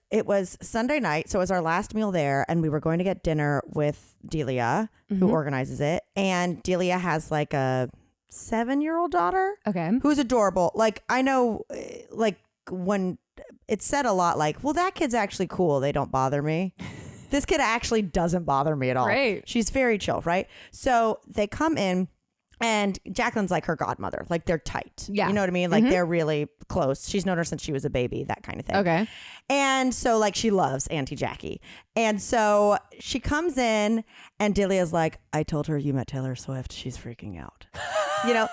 Speaker 2: Sunday night, so it was our last meal there, and we were going to get dinner with Delia, who organizes it. And Delia has like a 7-year-old daughter.
Speaker 1: Okay.
Speaker 2: Who's adorable. Like, I know, like, when it's said a lot, like, well, that kid's actually cool. They don't bother me. This kid actually doesn't bother me at all.
Speaker 1: Right.
Speaker 2: She's very chill, right? So they come in. And Jacqueline's like her godmother. Like they're tight.
Speaker 1: Yeah.
Speaker 2: You know what I mean? Like they're really close. She's known her since she was a baby, that kind of thing.
Speaker 1: Okay.
Speaker 2: And so like she loves Auntie Jackie. And so she comes in and Delia's like, I told her you met Taylor Swift. She's freaking out. You know,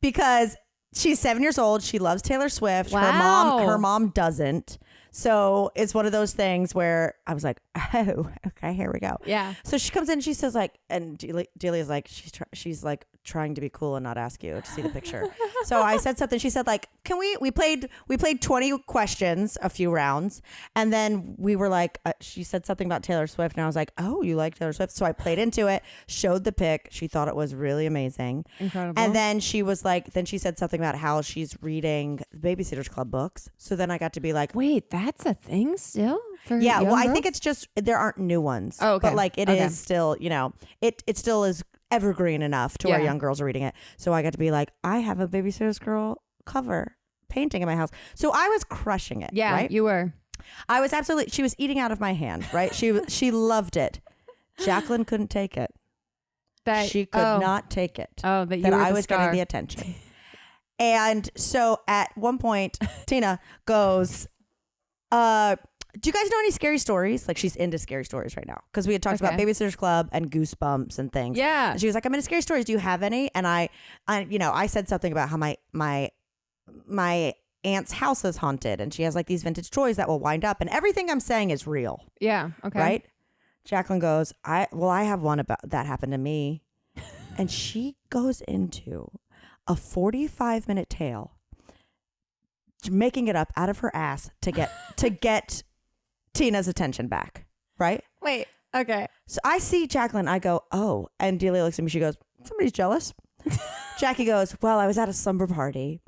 Speaker 2: because she's 7 years old. She loves Taylor Swift.
Speaker 1: Wow.
Speaker 2: Her mom doesn't. So it's one of those things where I was like, oh, okay, here we go.
Speaker 1: Yeah.
Speaker 2: So she comes in and she says like, and Delia's like, she's like trying to be cool and not ask you to see the picture. So I said something. She said like, can we played 20 questions, a few rounds. And then we were like, she said something about Taylor Swift. And I was like, oh, you like Taylor Swift? So I played into it, showed the pic. She thought it was really amazing.
Speaker 1: Incredible.
Speaker 2: And then she was like, then she said something about how she's reading Babysitter's Club books. So then I got to be like,
Speaker 1: wait, that's a thing still? For
Speaker 2: yeah,
Speaker 1: young
Speaker 2: well, I
Speaker 1: girls?
Speaker 2: think it's just there aren't new ones.
Speaker 1: Oh, okay.
Speaker 2: But like it is still, you know, it still is evergreen enough to where young girls are reading it. So I got to be like, I have a Babysitter's Girl cover painting in my house. So I was crushing it.
Speaker 1: Yeah,
Speaker 2: right?
Speaker 1: you were.
Speaker 2: I was absolutely. She was eating out of my hand. Right. She loved it. Jacqueline couldn't take it. She could not take it.
Speaker 1: Oh, that you
Speaker 2: that
Speaker 1: were
Speaker 2: I
Speaker 1: the
Speaker 2: was
Speaker 1: star.
Speaker 2: getting the attention. And so at one point, Tina goes, do you guys know any scary stories? Like she's into scary stories right now. Because we had talked about Babysitter's Club and Goosebumps and things.
Speaker 1: Yeah.
Speaker 2: And she was like, I'm into scary stories. Do you have any? And I said something about how my aunt's house is haunted and she has like these vintage toys that will wind up and everything I'm saying is real.
Speaker 1: Yeah. Okay.
Speaker 2: Right? Jacqueline goes, I have one about that happened to me. And she goes into a 45-minute tale, making it up out of her ass to get Tina's attention back. Right?
Speaker 1: Wait. Okay.
Speaker 2: So I see Jacqueline. I go, oh. And Delia looks at me. She goes, somebody's jealous. Jackie goes, well, I was at a slumber party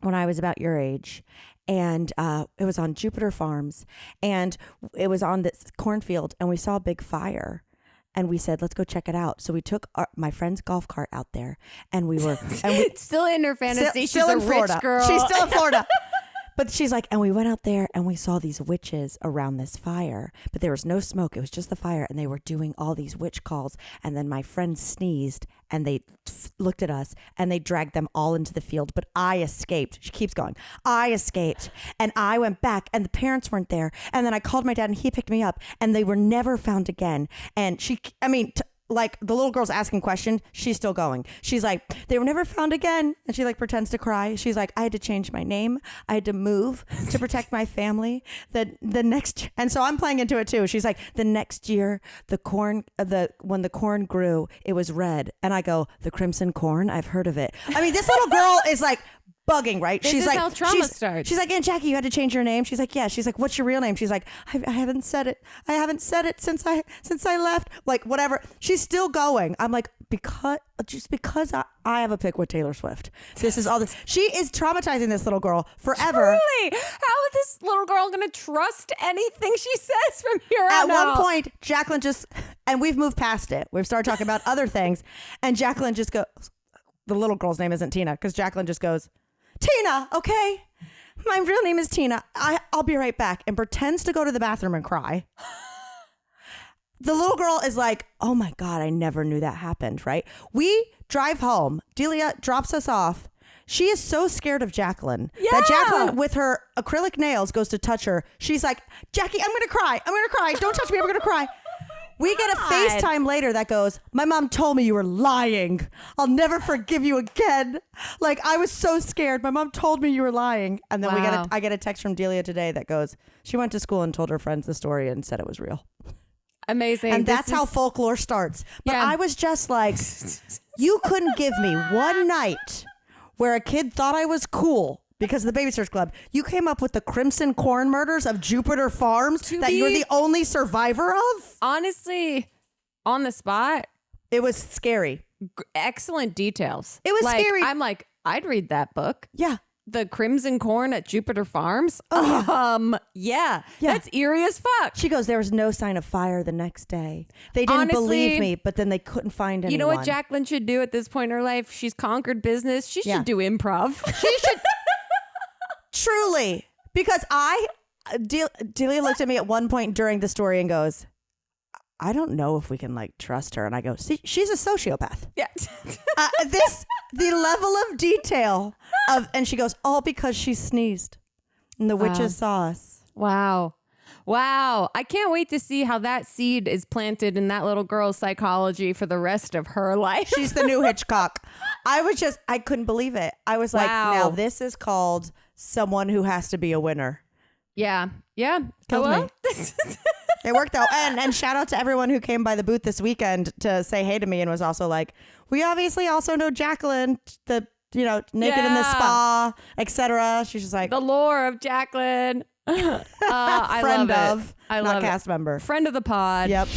Speaker 2: when I was about your age. And it was on Jupiter Farms. And it was on this cornfield. And we saw a big fire. And we said, let's go check it out. So we took my friend's golf cart out there. And we were...
Speaker 1: still in her fantasy.
Speaker 2: Still
Speaker 1: She's
Speaker 2: in
Speaker 1: a
Speaker 2: Florida.
Speaker 1: rich girl.
Speaker 2: She's still in Florida. But she's like, and we went out there and we saw these witches around this fire, but there was no smoke. It was just the fire. And they were doing all these witch calls. And then my friend sneezed and they looked at us and they dragged them all into the field. But I escaped. She keeps going. I escaped and I went back and the parents weren't there. And then I called my dad and he picked me up and they were never found again. And like the little girl's asking questions, she's still going. She's like, they were never found again. And she like pretends to cry. She's like, I had to change my name. I had to move to protect my family. And so I'm playing into it too. She's like, the next year, when the corn grew, it was red. And I go, the crimson corn, I've heard of it. I mean, this little girl is like bugging, right?
Speaker 1: This is how trauma starts.
Speaker 2: She's like, Aunt Jackie, you had to change your name. She's like, yeah. She's like, what's your real name? She's like, I haven't said it. I haven't said it since I left. Like whatever. She's still going. I'm like, because I have a pick with Taylor Swift. This is all this. She is traumatizing this little girl forever.
Speaker 1: Truly. How is this little girl going to trust anything she says from here on out?
Speaker 2: At one point, Jacqueline and we've moved past it. We've started talking about other things. And Jacqueline just goes, the little girl's name isn't Tina because Jacqueline just goes, Tina, okay? My real name is Tina. I'll be right back. And pretends to go to the bathroom and cry. The little girl is like, oh my God, I never knew that happened, right? We drive home. Delia drops us off. She is so scared of Jacqueline that Jacqueline, with her acrylic nails, goes to touch her. She's like, Jackie, I'm going to cry. I'm going to cry. Don't touch me. I'm going to cry. We get a FaceTime later that goes, my mom told me you were lying. I'll never forgive you again. Like, I was so scared. My mom told me you were lying. And then I get a text from Delia today that goes, she went to school and told her friends the story and said it was real.
Speaker 1: Amazing.
Speaker 2: And that's how folklore starts. But I was just like, you couldn't give me one night where a kid thought I was cool because of the Babysitters Club. You came up with the Crimson Corn murders of Jupiter Farms that you're the only survivor of?
Speaker 1: Honestly, on the spot.
Speaker 2: It was scary.
Speaker 1: Excellent details.
Speaker 2: It was scary.
Speaker 1: I'm like, I'd read that book.
Speaker 2: Yeah.
Speaker 1: The Crimson Corn at Jupiter Farms. Yeah. That's eerie as fuck.
Speaker 2: She goes, there was no sign of fire the next day. They didn't believe me, but then they couldn't find anyone.
Speaker 1: You know what Jacqueline should do at this point in her life? She's conquered business. She should do improv.
Speaker 2: She should. Truly. Because Delia looked at me at one point during the story and goes, I don't know if we can like trust her. And I go, see, she's a sociopath.
Speaker 1: Yeah.
Speaker 2: The level of detail and she goes, all because she sneezed and the witches saw us.
Speaker 1: Wow. I can't wait to see how that seed is planted in that little girl's psychology for the rest of her life.
Speaker 2: She's the new Hitchcock. I couldn't believe it. I was like, now this is called someone who has to be a winner.
Speaker 1: Yeah.
Speaker 2: Killed me. It worked out. And shout out to everyone who came by the booth this weekend to say hey to me and was also like, we obviously also know Jacqueline, naked in the spa, etc. She's just like
Speaker 1: the lore of Jacqueline. I
Speaker 2: friend
Speaker 1: love
Speaker 2: of,
Speaker 1: it. I
Speaker 2: not
Speaker 1: love
Speaker 2: cast member.
Speaker 1: Friend of the pod.
Speaker 2: Yep.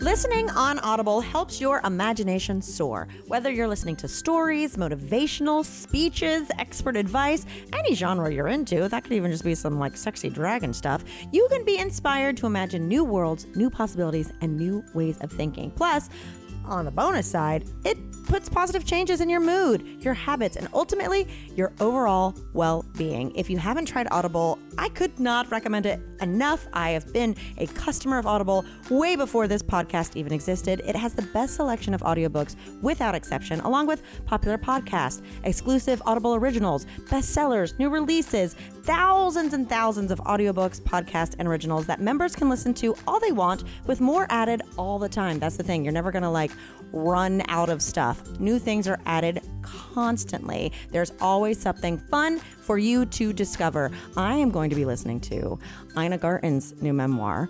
Speaker 2: Listening on Audible helps your imagination soar. Whether you're listening to stories, motivational speeches, expert advice, any genre you're into, that could even just be some like sexy dragon stuff, you can be inspired to imagine new worlds, new possibilities, and new ways of thinking. Plus, on the bonus side, it puts positive changes in your mood, your habits, and ultimately your overall well-being. If you haven't tried Audible, I could not recommend it enough. I have been a customer of Audible way before this podcast even existed. It has the best selection of audiobooks without exception, along with popular podcasts, exclusive Audible originals, bestsellers, new releases, thousands and thousands of audiobooks, podcasts, and originals that members can listen to all they want, with more added all the time. That's the thing. You're never going to like run out of stuff. New things are added constantly. There's always something fun for you to discover. I am going to be listening to Ina Garten's new memoir,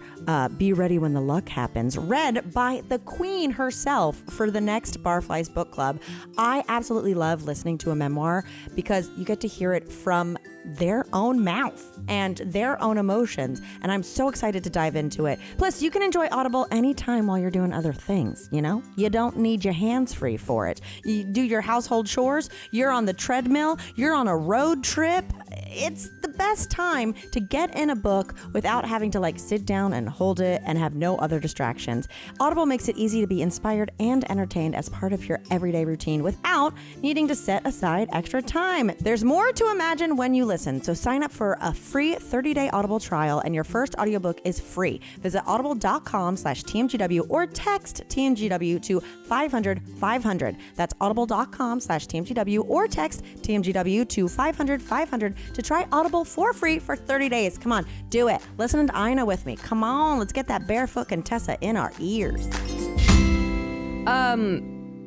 Speaker 2: Be Ready When the Luck Happens, read by the Queen herself for the next Barflies Book Club. I absolutely love listening to a memoir because you get to hear it from their own mouth and their own emotions, and I'm so excited to dive into it. Plus, you can enjoy Audible anytime while you're doing other things, you know? You don't need your hands free for it. You do your household chores, you're on the treadmill, you're on a road trip. It's the best time to get in a book without having to like sit down and hold it and have no other distractions. Audible makes it easy to be inspired and entertained as part of your everyday routine without needing to set aside extra time. There's more to imagine when you listen, so sign up for a free 30-day Audible trial and your first audiobook is free. Visit audible.com/TMGW or text TMGW to 500-500. That's audible.com/TMGW or text TMGW to 500-500 to try Audible for free for 30 days. Come on, do it. Listen to Ina with me. Come on, let's get that barefoot Contessa in our ears.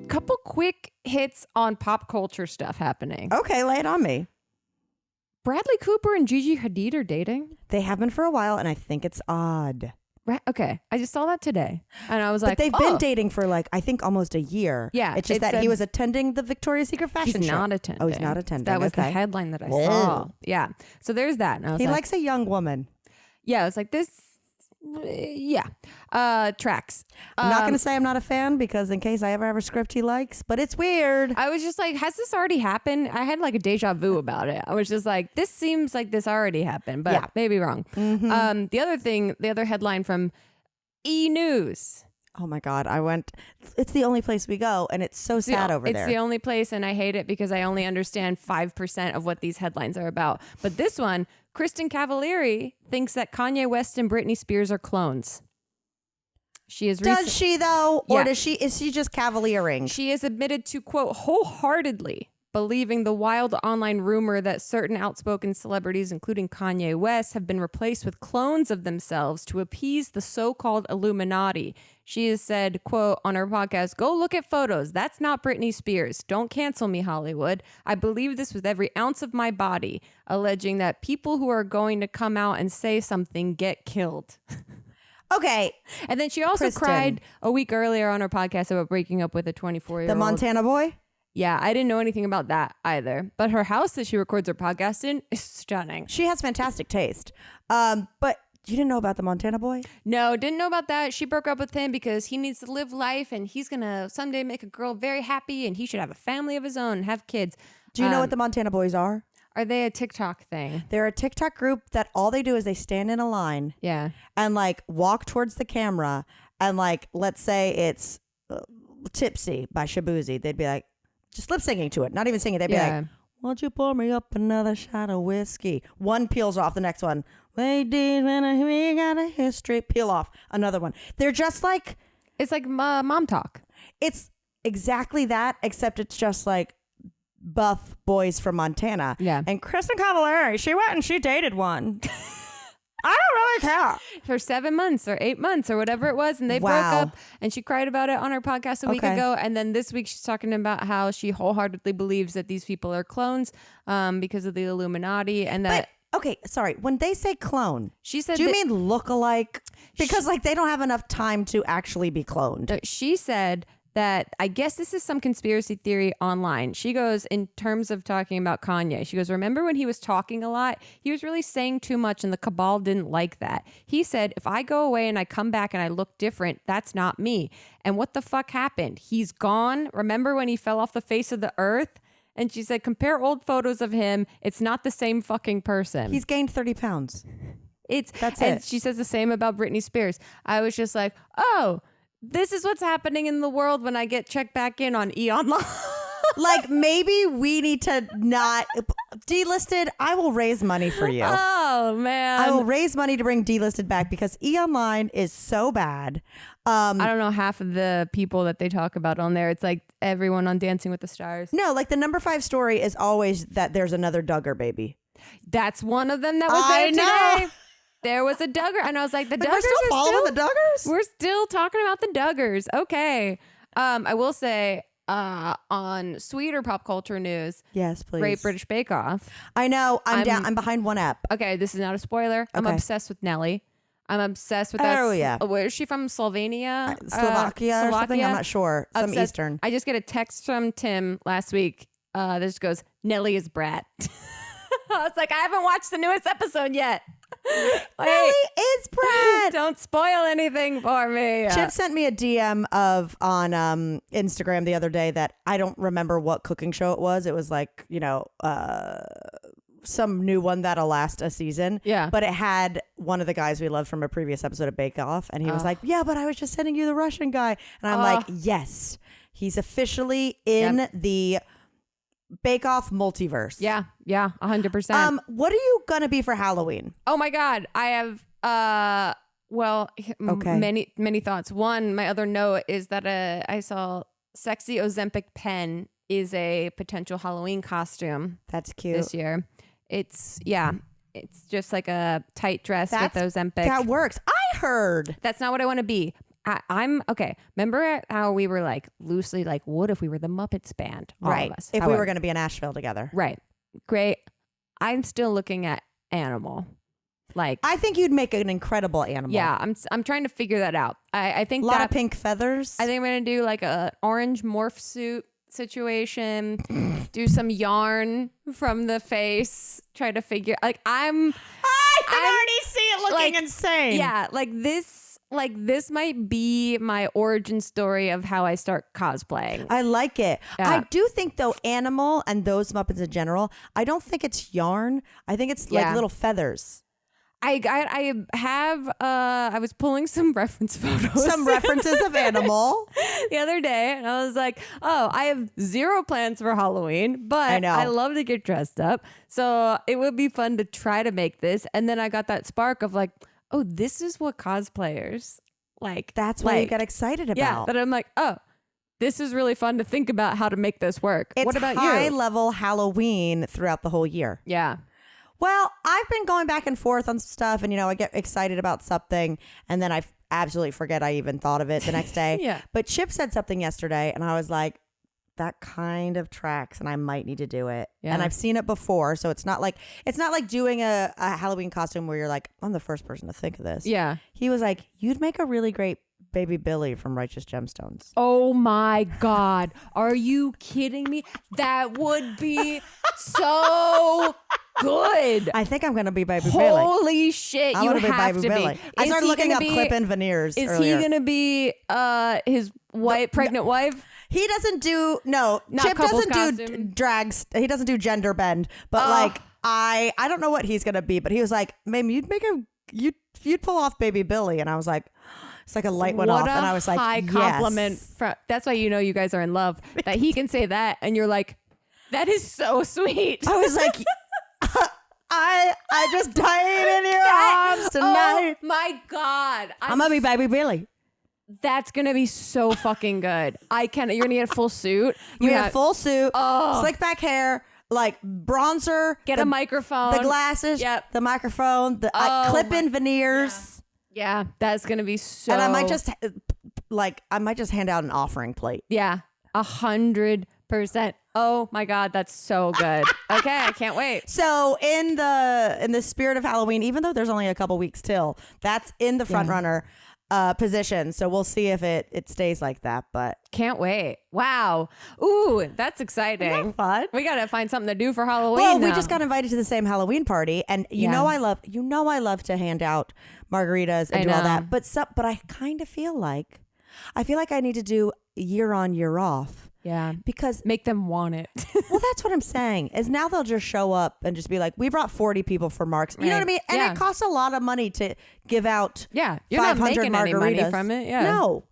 Speaker 1: Couple quick hits on pop culture stuff happening.
Speaker 2: Okay, lay it on me.
Speaker 1: Bradley Cooper and Gigi Hadid are dating.
Speaker 2: They have been for a while, and I think it's odd.
Speaker 1: Right. Okay. I just saw that today, and I was
Speaker 2: But
Speaker 1: like,
Speaker 2: they've been dating for like, I think almost a year.
Speaker 1: Yeah,
Speaker 2: It's just that he was attending the Victoria's Secret fashion
Speaker 1: He's
Speaker 2: show.
Speaker 1: not attending.
Speaker 2: Oh, he's not attending.
Speaker 1: That was the
Speaker 2: Okay.
Speaker 1: headline that I
Speaker 2: Whoa.
Speaker 1: saw. Yeah. So there's that. And I was
Speaker 2: He
Speaker 1: like,
Speaker 2: likes a young woman.
Speaker 1: yeah, it's like this. Yeah. Tracks.
Speaker 2: I'm not going to say I'm not a fan because in case I ever have a script he likes, but it's weird.
Speaker 1: I was just like, has this already happened? I had like a deja vu about it. I was just like, this seems like this already happened, but
Speaker 2: Yeah.
Speaker 1: maybe wrong.
Speaker 2: Mm-hmm.
Speaker 1: The other headline from E! News.
Speaker 2: Oh my God. It's the only place we go and it's so sad over there.
Speaker 1: It's the only place, and I hate it because I only understand 5% of what these headlines are about. But this one, Kristen Cavallari thinks that Kanye West and Britney Spears are clones. She is.
Speaker 2: Does she though? Or
Speaker 1: Yeah.
Speaker 2: is she just cavaliering?
Speaker 1: She is admitted to, quote, wholeheartedly believing the wild online rumor that certain outspoken celebrities, including Kanye West, have been replaced with clones of themselves to appease the so-called Illuminati. She has said, quote, on her podcast, "Go look at photos. That's not Britney Spears. Don't cancel me, Hollywood. I believe this with every ounce of my body," alleging that people who are going to come out and say something get killed.
Speaker 2: Okay.
Speaker 1: And then she also
Speaker 2: Kristen.
Speaker 1: cried a week earlier on her podcast about breaking up with a 24-year-old.
Speaker 2: The Montana boy?
Speaker 1: Yeah, I didn't know anything about that either. But her house that she records her podcast in is stunning.
Speaker 2: She has fantastic taste. But you didn't know about the Montana boy?
Speaker 1: No, didn't know about that. She broke up with him because he needs to live life and he's going to someday make a girl very happy and he should have a family of his own and have kids.
Speaker 2: Do you know what the Montana boys are?
Speaker 1: Are they a TikTok thing?
Speaker 2: They're a TikTok group that all they do is they stand in a line
Speaker 1: Yeah.
Speaker 2: and like walk towards the camera and like, let's say it's Tipsy by Shabuzi. They'd be like, just lip singing to it, not even singing. They'd be like, "Won't you pour me up another shot of whiskey?" One peels off, the next one, "Ladies, when we got a history," peel off, another one. They're just like,
Speaker 1: It's like mom talk.
Speaker 2: it's exactly that, except it's just like buff boys from Montana.
Speaker 1: Yeah.
Speaker 2: And Kristen Cavallari, she went and she dated one. I don't really care.
Speaker 1: For 7 months or 8 months or whatever it was. And they broke
Speaker 2: Wow.
Speaker 1: up and she cried about it on her podcast a week
Speaker 2: Okay.
Speaker 1: ago. And then this week she's talking about how she wholeheartedly believes that these people are clones because of the Illuminati and that.
Speaker 2: But, okay, sorry. When they say clone,
Speaker 1: She said
Speaker 2: do you
Speaker 1: that-
Speaker 2: mean look-alike? Because like they don't have enough time to actually be cloned.
Speaker 1: She said that, I guess this is some conspiracy theory online. She goes, in terms of talking about Kanye, she goes, remember when he was talking a lot? He was really saying too much and the cabal didn't like that. He said, if I go away and I come back and I look different, that's not me. And what the fuck happened? He's gone. Remember when he fell off the face of the earth? And she said, compare old photos of him. It's not the same fucking person.
Speaker 2: He's gained 30 pounds. That's
Speaker 1: and
Speaker 2: it.
Speaker 1: she says the same about Britney Spears. I was just like, oh, this is what's happening in the world when I get checked back in on E! Online.
Speaker 2: Like maybe we need to not delisted. I will raise money for you.
Speaker 1: Oh man,
Speaker 2: I will raise money to bring delisted back because E! Online is so bad.
Speaker 1: I don't know half of the people that they talk about on there. It's like everyone on Dancing with the Stars.
Speaker 2: No, like the number 5 story is always that there's another Duggar baby.
Speaker 1: That's one of them that was
Speaker 2: I
Speaker 1: there
Speaker 2: know.
Speaker 1: today. There was a Duggar, and I was like, the
Speaker 2: Like,
Speaker 1: Duggars
Speaker 2: we're still following the Duggars?
Speaker 1: We're still talking about the Duggars. Okay. I will say, on sweeter pop culture news,
Speaker 2: Yes, please.
Speaker 1: Great British Bake Off.
Speaker 2: I know. I'm down. I'm behind one app.
Speaker 1: Okay, this is not a spoiler. I'm
Speaker 2: Okay.
Speaker 1: obsessed with Nelly. I'm obsessed with
Speaker 2: Oh,
Speaker 1: that.
Speaker 2: yeah.
Speaker 1: Where is she from? Slovenia?
Speaker 2: Slovakia or something? I'm not sure. Some
Speaker 1: Obsessed.
Speaker 2: Eastern.
Speaker 1: I just get a text from Tim last week that just goes, Nelly is brat. I was like, I haven't watched the newest episode yet.
Speaker 2: Nelly is Brad.
Speaker 1: Don't spoil anything for me.
Speaker 2: Chip sent me a DM on Instagram the other day that I don't remember what cooking show it was. It was like, some new one that'll last a season.
Speaker 1: Yeah.
Speaker 2: But it had one of the guys we loved from a previous episode of Bake Off. And he was like, yeah, but I was just sending you the Russian guy. And I'm like, yes, he's officially in the Bake Off multiverse.
Speaker 1: Yeah, 100%.
Speaker 2: What are you going to be for Halloween?
Speaker 1: Oh my God. I have, many thoughts. One, my other note is that I saw Sexy Ozempic Pen is a potential Halloween costume
Speaker 2: That's cute.
Speaker 1: this year. It's just like a tight dress with Ozempic.
Speaker 2: That works. I heard.
Speaker 1: That's not what I want to be. I'm okay. Remember how we were like loosely like, what if we were the Muppets band? All
Speaker 2: Right.
Speaker 1: of us.
Speaker 2: If we
Speaker 1: However,
Speaker 2: were going to be in Asheville together.
Speaker 1: right. Great. I'm still looking at animal. Like,
Speaker 2: I think you'd make an incredible animal.
Speaker 1: yeah, I'm trying to figure that out. I think
Speaker 2: A lot of pink feathers.
Speaker 1: I think I'm gonna do like a orange morph suit situation. Do some yarn from the face. Try to figure like I can
Speaker 2: already see it looking insane.
Speaker 1: Yeah, like this might be my origin story of how I start cosplaying.
Speaker 2: I like it.
Speaker 1: Yeah.
Speaker 2: I do think though, animal and those Muppets in general, I don't think it's yarn. I think it's like little feathers.
Speaker 1: I was pulling some reference photos.
Speaker 2: Some references of animal.
Speaker 1: the other day, and I was like, oh, I have zero plans for Halloween, but
Speaker 2: I know.
Speaker 1: I love to get dressed up. So it would be fun to try to make this. And then I got that spark of like, oh, this is what cosplayers like.
Speaker 2: That's what you get excited about.
Speaker 1: Yeah, that I'm like, oh, this is really fun to think about how to make this work.
Speaker 2: It's
Speaker 1: what about
Speaker 2: high
Speaker 1: you?
Speaker 2: level Halloween throughout the whole year.
Speaker 1: Yeah.
Speaker 2: Well, I've been going back and forth on stuff, and I get excited about something, and then I absolutely forget I even thought of it the next day.
Speaker 1: Yeah.
Speaker 2: But Chip said something yesterday, and I was like, that kind of tracks, and I might need to do it.
Speaker 1: Yeah.
Speaker 2: And I've seen it before, so it's not like doing a Halloween costume where you're like, I'm the first person to think of this.
Speaker 1: Yeah.
Speaker 2: He was like, you'd make a really great Baby Billy from Righteous Gemstones.
Speaker 1: Oh my God. Are you kidding me? That would be so good.
Speaker 2: I think I'm going to be Baby Billy.
Speaker 1: Holy shit.
Speaker 2: I
Speaker 1: You
Speaker 2: want to be
Speaker 1: have
Speaker 2: Baby
Speaker 1: to
Speaker 2: Billy.
Speaker 1: be.
Speaker 2: I
Speaker 1: Is
Speaker 2: started
Speaker 1: he
Speaker 2: looking
Speaker 1: gonna
Speaker 2: up
Speaker 1: be-
Speaker 2: clip-in veneers
Speaker 1: Is
Speaker 2: earlier.
Speaker 1: he going to be his pregnant wife?
Speaker 2: He doesn't do
Speaker 1: Not
Speaker 2: Chip
Speaker 1: couples
Speaker 2: doesn't do
Speaker 1: costume.
Speaker 2: drags. He doesn't do gender bend. But like I don't know what he's gonna be. But he was like, "Maybe you'd pull off Baby Billy," and I was like, "It's like a light went off," and I was like,
Speaker 1: high
Speaker 2: yes.
Speaker 1: compliment. That's why you guys are in love. That he can say that, and you're like, that is so sweet.
Speaker 2: I was like, I just died in your arms tonight.
Speaker 1: Oh my God.
Speaker 2: I'm gonna be Baby Billy.
Speaker 1: That's gonna be so fucking good. You're gonna get a full suit.
Speaker 2: You have full suit,
Speaker 1: Oh.
Speaker 2: slick back hair, like bronzer,
Speaker 1: Get a microphone.
Speaker 2: the glasses,
Speaker 1: Yep.
Speaker 2: the microphone, the
Speaker 1: Oh
Speaker 2: clip-in veneers.
Speaker 1: Yeah, that's gonna be so.
Speaker 2: And I might just hand out an offering plate.
Speaker 1: Yeah, 100%. Oh my God, that's so good. Okay, I can't wait.
Speaker 2: So in the spirit of Halloween, even though there's only a couple weeks till, that's in the front runner position. So we'll see if it stays like that. But
Speaker 1: Can't wait. Wow. Ooh, that's exciting.
Speaker 2: Isn't that fun?
Speaker 1: We gotta find something to do for Halloween.
Speaker 2: well, we
Speaker 1: now.
Speaker 2: just got invited to the same Halloween party, and I love to hand out margaritas and
Speaker 1: I
Speaker 2: do all
Speaker 1: know.
Speaker 2: that. But I kind of feel like I need to do year on, year off.
Speaker 1: Yeah.
Speaker 2: Because
Speaker 1: Make them want it.
Speaker 2: well, that's what I'm saying. Is now they'll just show up and just be like, "We brought 40 people for Mark's." You know what I mean? And
Speaker 1: Yeah.
Speaker 2: it costs a lot of money to give out.
Speaker 1: Yeah. You're not
Speaker 2: 500
Speaker 1: making any
Speaker 2: margaritas
Speaker 1: money from it. Yeah.
Speaker 2: No.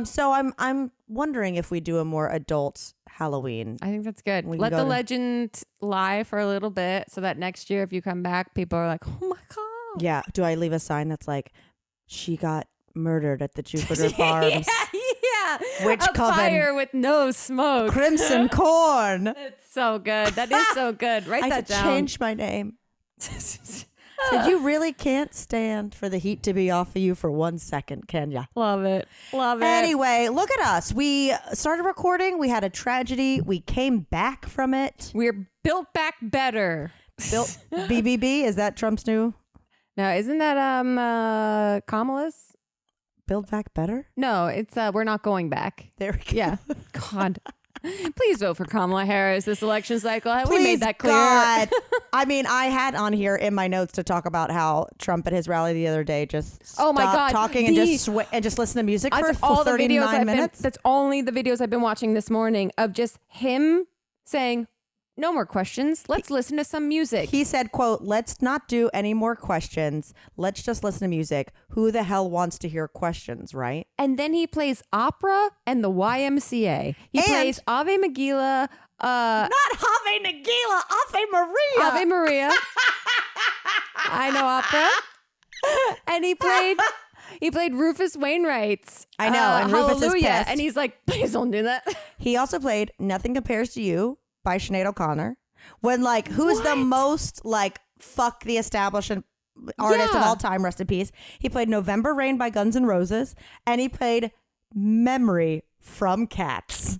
Speaker 2: So I'm wondering if we do a more adult Halloween.
Speaker 1: I think that's good.
Speaker 2: We can
Speaker 1: Let
Speaker 2: go
Speaker 1: the
Speaker 2: to-
Speaker 1: legend lie for a little bit so that next year, if you come back, people are like, oh my God.
Speaker 2: Yeah. Do I leave a sign that's like, she got murdered at the Jupiter Farms?
Speaker 1: Yeah.
Speaker 2: Witch
Speaker 1: a
Speaker 2: coven.
Speaker 1: fire with no smoke.
Speaker 2: Crimson Corn.
Speaker 1: It's so good. That is so good. Write
Speaker 2: I
Speaker 1: that
Speaker 2: should
Speaker 1: down.
Speaker 2: change my name. Said you really can't stand for the heat to be off of you for 1 second, can ya?
Speaker 1: Love it. Love it.
Speaker 2: Anyway, look at us. We started recording. We had a tragedy. We came back from it.
Speaker 1: We're built back better.
Speaker 2: Built BBB. Is that Trump's new?
Speaker 1: No, isn't that Kamala's?
Speaker 2: Build back better?
Speaker 1: No, it's we're not going back.
Speaker 2: There we go.
Speaker 1: Yeah. God. Please vote for Kamala Harris this election cycle. We
Speaker 2: Please,
Speaker 1: made that clear.
Speaker 2: God. I mean, I had on here in my notes to talk about how Trump at his rally the other day just
Speaker 1: Oh my
Speaker 2: stopped
Speaker 1: God.
Speaker 2: talking and just listen to music for
Speaker 1: all the
Speaker 2: 39
Speaker 1: videos
Speaker 2: minutes.
Speaker 1: that's only the videos I've been watching this morning of just him saying, no more questions. Let's listen to some music.
Speaker 2: He said, quote, let's not do any more questions. Let's just listen to music. Who the hell wants to hear questions, right?
Speaker 1: And then he plays opera and the YMCA. He plays Ave Megillah.
Speaker 2: Not Ave Nagila, Ave Maria.
Speaker 1: Ave Maria. I know opera. And he played Rufus Wainwright's.
Speaker 2: I know, and Rufus is
Speaker 1: Hallelujah.
Speaker 2: pissed.
Speaker 1: And he's like, please don't do that.
Speaker 2: He also played Nothing Compares to You by Sinead O'Connor. When who's the most fuck the establishment artist of all time, rest in peace. He played November Rain by Guns N' Roses, and he played Memory from Cats.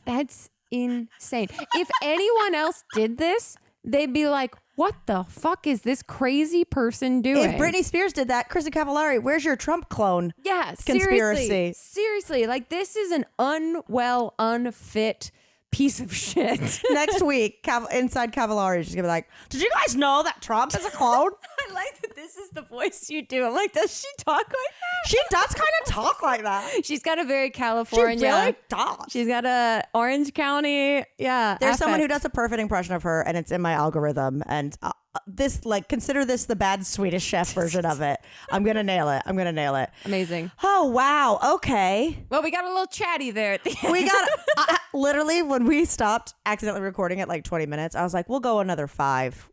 Speaker 1: That's insane. If anyone else did this, they'd be like, what the fuck is this crazy person doing?
Speaker 2: If Britney Spears did that, Kristen Cavallari, where's your Trump clone?
Speaker 1: Yeah,
Speaker 2: conspiracy.
Speaker 1: Seriously, this is an unwell, unfit piece of shit.
Speaker 2: Next week, Inside Cavallari is just gonna be like, did you guys know that Trump is a clone?
Speaker 1: I like that this is the voice you do. I'm like, does she talk like that?
Speaker 2: She does kind of talk like that.
Speaker 1: She's got a very California.
Speaker 2: She really does.
Speaker 1: She's got a Orange County. Yeah.
Speaker 2: There's someone who does a perfect impression of her, and it's in my algorithm. And this, consider this the bad Swedish Chef version of it. I'm gonna nail it.
Speaker 1: Amazing.
Speaker 2: Oh wow. Okay.
Speaker 1: Well, we got a little chatty there at the end.
Speaker 2: We got literally when we stopped accidentally recording at 20 minutes. I was like, we'll go another 5.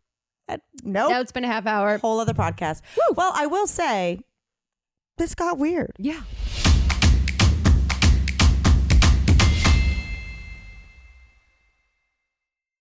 Speaker 2: Nope.
Speaker 1: Now it's been a half hour.
Speaker 2: Whole other podcast. Woo. Well, I will say, this got weird.
Speaker 1: Yeah.